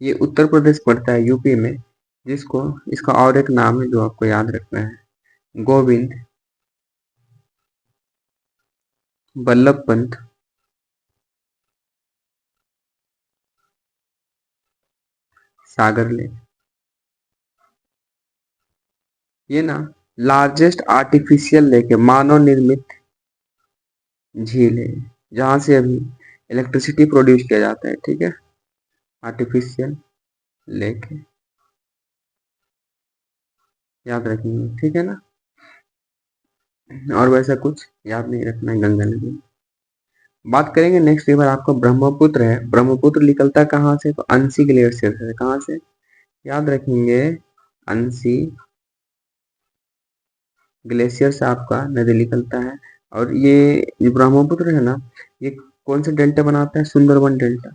ये उत्तर प्रदेश पड़ता है, यूपी में, जिसको इसका और एक नाम है जो आपको याद रखना है, गोविंद बल्लभ पंत सागर लेक। ये ना लार्जेस्ट आर्टिफिशियल लेक है, मानव निर्मित झील है, जहां से अभी इलेक्ट्रिसिटी प्रोड्यूस किया जाता है, ठीक है। आर्टिफिशियल लेक है, याद रखेंगे, ठीक है ना। और वैसा कुछ याद नहीं रखना है गंगा नदी में। बात करेंगे नेक्स्ट रिवर आपका ब्रह्मपुत्र है। ब्रह्मपुत्र निकलता कहाँ से, तो अंसी ग्लेशियर से। कहाँ से, याद रखेंगे, अंसी ग्लेशियर से आपका नदी निकलता है। और ये ब्रह्मपुत्र है ना, ये कौन से डेल्टा बनाता है, सुंदरबन डेल्टा।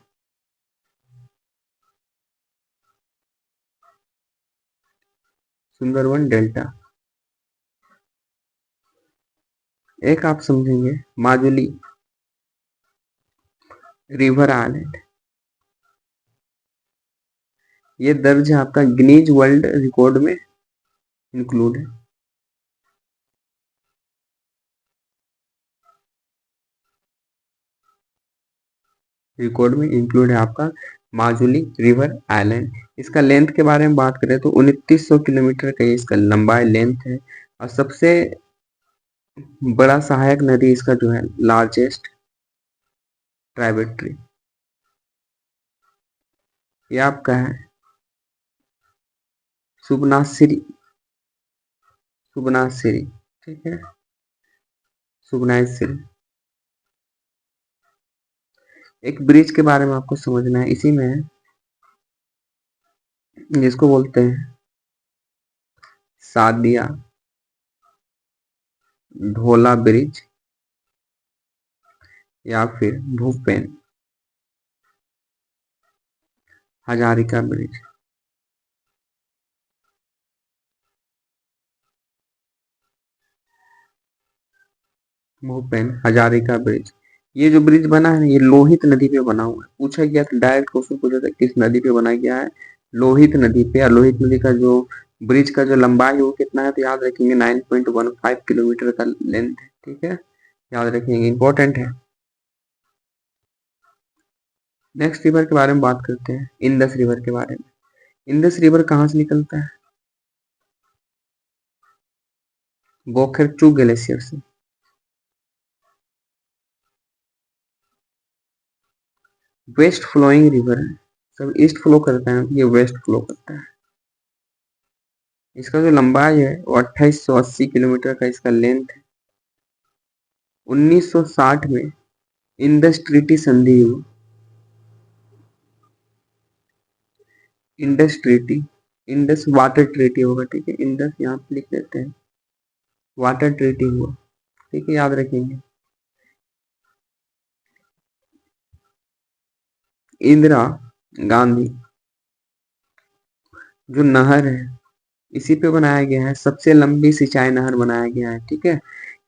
सुंदरबन डेल्टा। एक आप समझेंगे माजुली रिवर आइलैंड, ये दर्ज है आपका गिनीज वर्ल्ड रिकॉर्ड में इंक्लूड है। रिकॉर्ड में इंक्लूड है आपका माजुली रिवर आइलैंड। इसका लेंथ के बारे में बात करें तो 2900 किलोमीटर का इसका लंबाई लेंथ है। और सबसे बड़ा सहायक नदी इसका जो है लार्जेस्ट ट्राइबेटरी, ये आपका है सुबनासिरी, सुबनासिरी, ठीक है, सुबनासिरी। एक ब्रिज के बारे में आपको समझना है, इसी में है, जिसको बोलते हैं सादिया ढोला ब्रिज, या फिर भूपेन हजारिका ब्रिज। भूपेन हजारिका ब्रिज, ये जो ब्रिज बना है ना, ये लोहित नदी पे बना हुआ है। पूछा गया था, डायरेक्ट क्वेश्चन पूछा था किस नदी पे बनाया गया है, लोहित नदी पे। और लोहित नदी का जो ब्रिज का जो लंबाई है वो कितना है, तो याद रखेंगे 9.15 किलोमीटर का लेंथ है, ठीक है, याद रखेंगे, इंपॉर्टेंट है। नेक्स्ट रिवर के बारे में बात करते हैं, इंडस रिवर के बारे में। इंडस रिवर कहाँ से निकलता है, बोखरचू ग्लेशियर से। वेस्ट फ्लोइंग रिवर है, सब ईस्ट फ्लो करता है, ये वेस्ट फ्लो करता है। इसका जो लंबाई है वो 2880 किलोमीटर का इसका लेंथ है। 1960 में इंडस ट्रीटी संधि हुई। Indus treaty, Indus water treaty होगा, ठीक है, इंडस यहाँ पे लिख देते हैं, वाटर ट्रीटी हुआ, ठीक है, याद रखेंगे। इंदिरा गांधी जो नहर है इसी पे बनाया गया है, सबसे लंबी सिंचाई नहर बनाया गया है, ठीक है,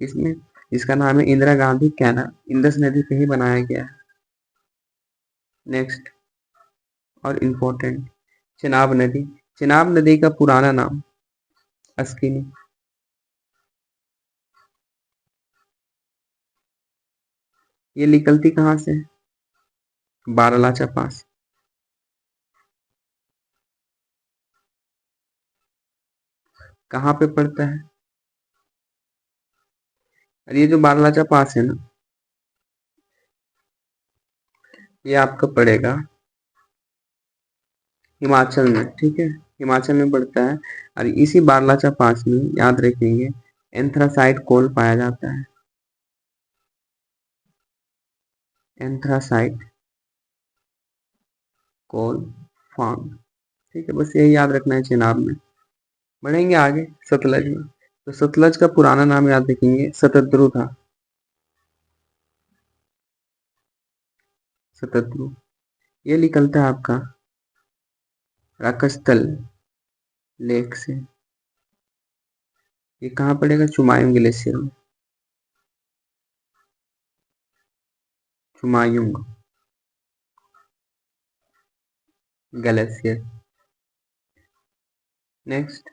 इसमें, इसका नाम है इंदिरा गांधी कैनाल, इंडस नदी पे ही बनाया गया है। नेक्स्ट और इम्पोर्टेंट, चेनाब नदी, चेनाब नदी का पुराना नाम अस्किनी। ये निकलती कहाँ से है? बारालाचा पास। कहाँ पे पड़ता है? और ये जो बारालाचा पास है ना, ये आपका पड़ेगा हिमाचल में, ठीक है, हिमाचल में पड़ता है। और इसी बारालाचा पास में याद रखेंगे एंथ्रासाइट कोल पाया जाता है, एंथ्रासाइट कोल फार्म, ठीक है, बस यही याद रखना है चेनाब में। बढ़ेंगे आगे सतलज में, तो सतलज का पुराना नाम याद रखेंगे शतद्रु था, शतद्रु। ये निकलता है आपका राकस्थल लेक से। ये कहाँ पड़ेगा? चुमायूं ग्लेशियर में, चुमायूं ग्लेशियर। नेक्स्ट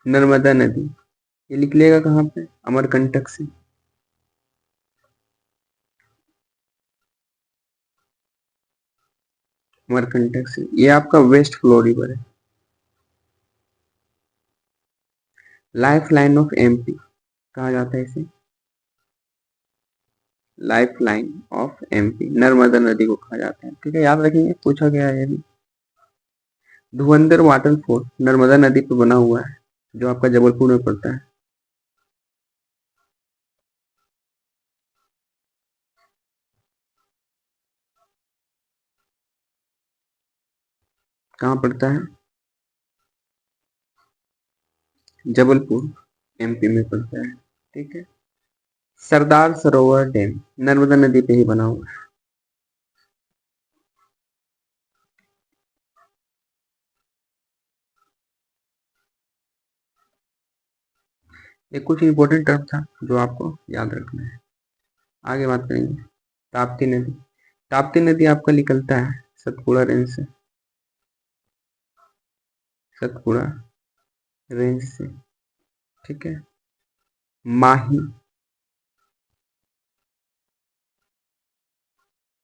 नर्मदा नदी, ये निकलेगा कहाँ पे? अमरकंटक से। अमरकंटक से, ये आपका वेस्ट फ्लो रिवर है, लाइफ लाइन ऑफ एमपी कहा जाता है इसे, life line of MP Narmada नदी को कहा जाता है, ठीक है, याद रखेंगे, पूछा गया है ये भी। धुरंधर वाटरफॉल नर्मदा नदी पर बना हुआ है, जो आपका जबलपुर में पड़ता है। कहाँ पड़ता है? जबलपुर एमपी में पड़ता है, ठीक है। सरदार सरोवर डैम नर्मदा नदी पे ही बना हुआ है। ये कुछ इंपॉर्टेंट टर्म था जो आपको याद रखना है। आगे बात करेंगे ताप्ती नदी, ताप्ती नदी आपका निकलता है सतपुड़ा रेंज से, सतपुड़ा रेंज से, ठीक है। माही,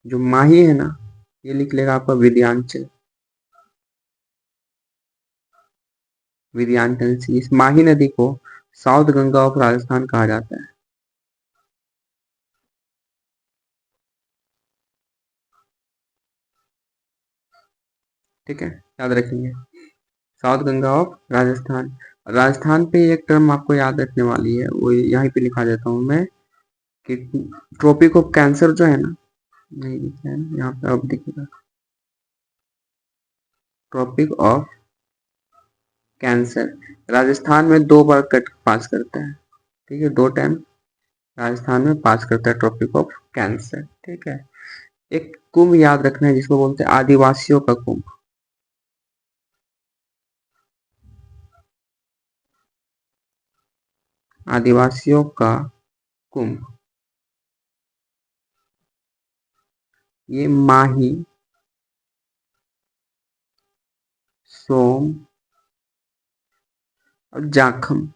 जो माही है ना, ये लिख लेगा आपका विध्यांचल, विध्यांचल से। इस माही नदी को साउथ गंगा ऑफ राजस्थान कहा जाता है, ठीक है, याद रखेंगे साउथ गंगा ऑफ राजस्थान। राजस्थान पे एक टर्म आपको याद रखने वाली है, वो यहीं पे लिखा देता हूँ मैं, कि ट्रॉपिक ऑफ कैंसर जो है ना, नहीं लिखा है ना यहाँ पे, अब दिखेगा, ट्रॉपिक ऑफ कैंसर राजस्थान में 2 बार कट पास करता है, ठीक है, 2 टाइम राजस्थान में पास करता है ट्रॉपिक ऑफ कैंसर, ठीक है। एक कुंभ याद रखना है जिसको बोलते हैं आदिवासियों का कुंभ, आदिवासियों का कुंभ, ये माही, सोम और जाखम,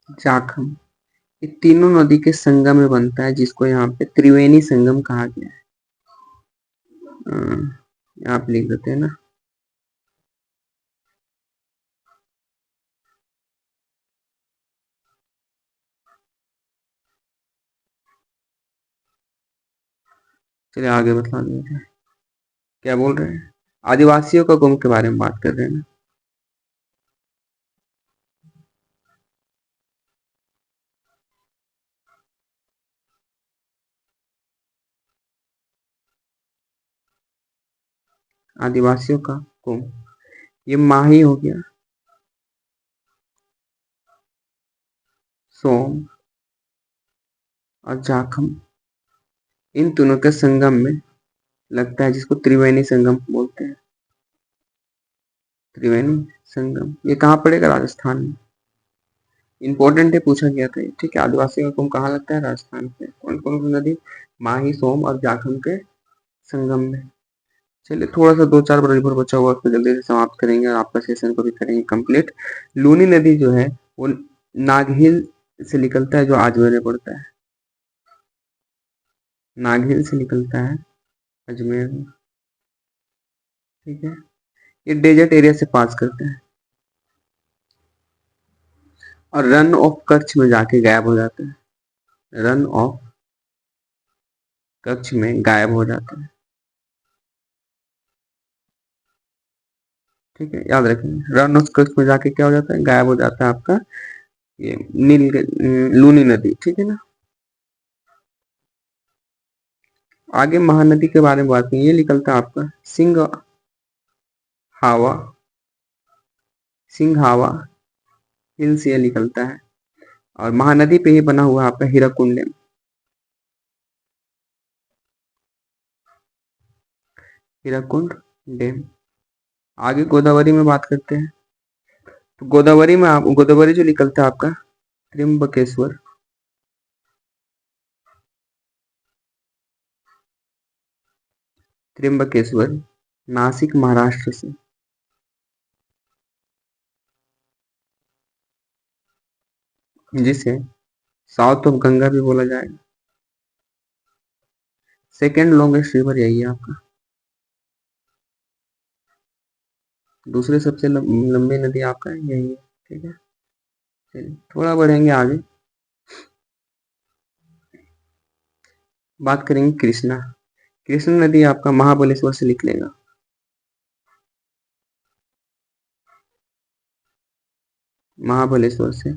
जाखम, ये तीनों नदी के संगम में बनता है, जिसको यहाँ पे त्रिवेणी संगम कहा गया है। यहाँ पे लिख देते हैं ना। चलिए आगे बता देते हैं, क्या बोल रहे हैं, आदिवासियों का कुंभ के बारे में बात कर रहे हैं ना। आदिवासियों का कुंभ, ये माही हो गया, सोम और जाखम, इन तीनों के संगम में लगता है, जिसको त्रिवेणी संगम बोलते हैं। त्रिवेणी संगम ये कहाँ पड़ेगा? राजस्थान में। इंपॉर्टेंट है, पूछा गया था। ठीक है, आदिवासी का कुंभ कहाँ लगता है? राजस्थान पे। कौन कौन सी नदी? माही, सोम और जाखम के संगम में। चलिए, थोड़ा सा 2-4 रिवर बचा हुआ, उसको जल्दी से समाप्त करेंगे और आपका सेशन को भी करेंगे कंप्लीट। लूनी नदी जो है वो नागहिल से निकलता है, जो अजमेर में पड़ता है। नागहिल से निकलता है अजमेर में। ठीक है, ये डेजर्ट एरिया से पास करते हैं और रन ऑफ कच्छ में जाके गायब हो जाता है। रन ऑफ कच्छ में गायब हो जाता है। ठीक है, याद रखेंगे, रन ऑफ कच्छ में जाके क्या हो जाता है? गायब हो जाता है आपका ये लूनी नदी। ठीक है ना। आगे महानदी के बारे में बात करें। ये निकलता है आपका हावा सिंघावा हिल से निकलता है और महानदी पे ही बना हुआ आपका हीराकुंड डैम। हीराकुंड डैम। आगे गोदावरी में बात करते हैं। तो गोदावरी में गोदावरी जो निकलता है आपका त्र्यंबकेश्वर। त्र्यंबकेश्वर नासिक महाराष्ट्र से, जिसे साउथ ऑफ गंगा भी बोला जाएगा। सेकेंड लॉन्गेस्ट रिवर यही है आपका। दूसरे सबसे लंबी नदी आपका यही है। ठीक है, चलिए थोड़ा बढ़ेंगे आगे, बात करेंगे कृष्णा। कृष्णा नदी आपका महाबलेश्वर से निकलेगा। महाबलेश्वर से,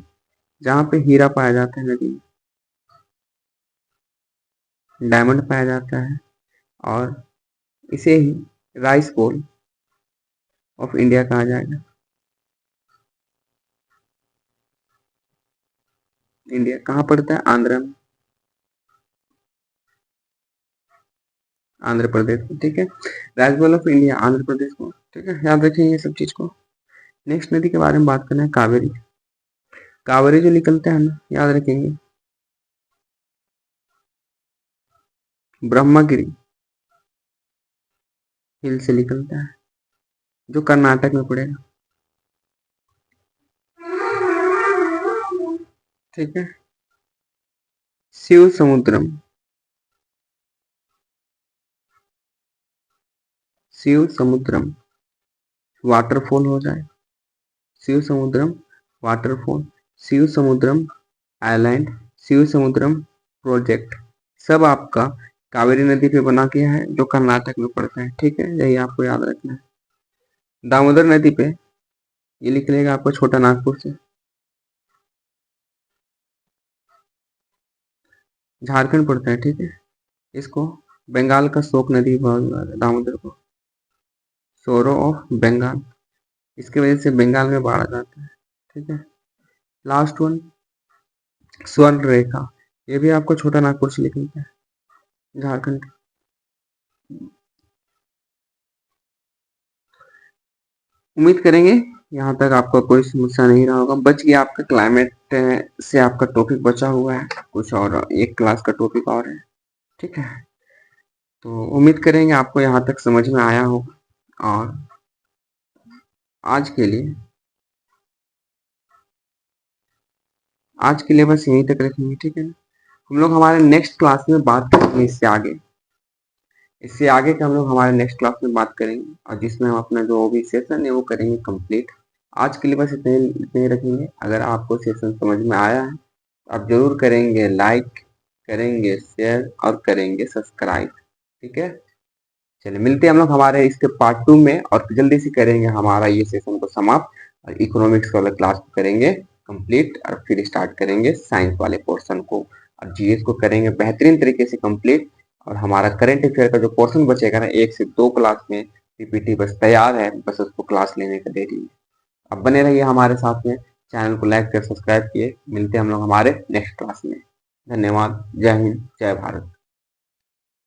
जहाँ पे हीरा पाया जाता है नदी में, डायमंड पाया जाता है, और इसे ही राइस बोल ऑफ इंडिया कहा जाएगा। इंडिया कहाँ पड़ता है? आंध्र में, आंध्र प्रदेश में। ठीक है, rice bowl of India Andhra Pradesh को। ठीक है, याद रखेंगे ये सब चीज को। नेक्स्ट नदी के बारे में बात करना है, कावेरी। कावेरी जो निकलता है ना, याद रखेंगे, ब्रह्मगिरी हिल से निकलता है, जो कर्नाटक में पड़ेगा। ठीक है, शिव समुद्रम। शिव समुद्रम वाटरफॉल हो जाए। शिव समुद्रम वाटरफॉल, शिव समुद्रम आइलैंड, शिव समुद्रम प्रोजेक्ट, सब आपका कावेरी नदी पे बना के है, जो कर्नाटक में पड़ता है। ठीक है, यही आपको याद रखना है। दामोदर नदी पे ये निकलेगा आपको छोटा नागपुर से, झारखंड पड़ता है। ठीक है, इसको बंगाल का शोक नदी दामोदर को, सोरो ऑफ बंगाल, इसकी वजह से बंगाल में बाढ़ आ जाता है। ठीक है, लास्ट वन स्वर्ण रेखा, ये भी आपको छोटा नागपुर से निकलता है, झारखंड। उम्मीद करेंगे यहाँ तक आपका कोई समस्या नहीं रहा होगा। बच गया आपका क्लाइमेट से, आपका टॉपिक बचा हुआ है कुछ, और एक क्लास का टॉपिक और है। ठीक है, तो उम्मीद करेंगे आपको यहाँ तक समझ में आया होगा, और आज के लिए बस यहीं तक रखेंगे। ठीक है ना, हम लोग हमारे नेक्स्ट क्लास में बात करेंगे इससे आगे का हम लोग हमारे नेक्स्ट क्लास में बात करेंगे, और जिसमें हम अपना जो भी सेशन है वो करेंगे कंप्लीट। आज के लिए बस इतने रखेंगे। अगर आपको सेशन समझ में आया है तो आप जरूर करेंगे लाइक, करेंगे शेयर और करेंगे सब्सक्राइब। ठीक है, चलिए मिलते हैं हम लोग हमारे इसके पार्ट 2 में, और जल्दी से करेंगे हमारा ये सेशन को समाप्त, और इकोनॉमिक्स वाला क्लास को करेंगे कंप्लीट, और फिर स्टार्ट करेंगे साइंस वाले पोर्शन को, और जीएस को करेंगे बेहतरीन तरीके से कंप्लीट। और हमारा करंट अफेयर का जो पोर्शन बचेगा ना, 1 से 2 क्लास में पीपीटी बस तैयार है, बस उसको क्लास लेने का देरी है। अब बने रहिए हमारे साथ में, चैनल को लाइक कर सब्सक्राइब किए। मिलते हैं हम लोग हमारे नेक्स्ट क्लास में। धन्यवाद। जय हिंद, जय भारत।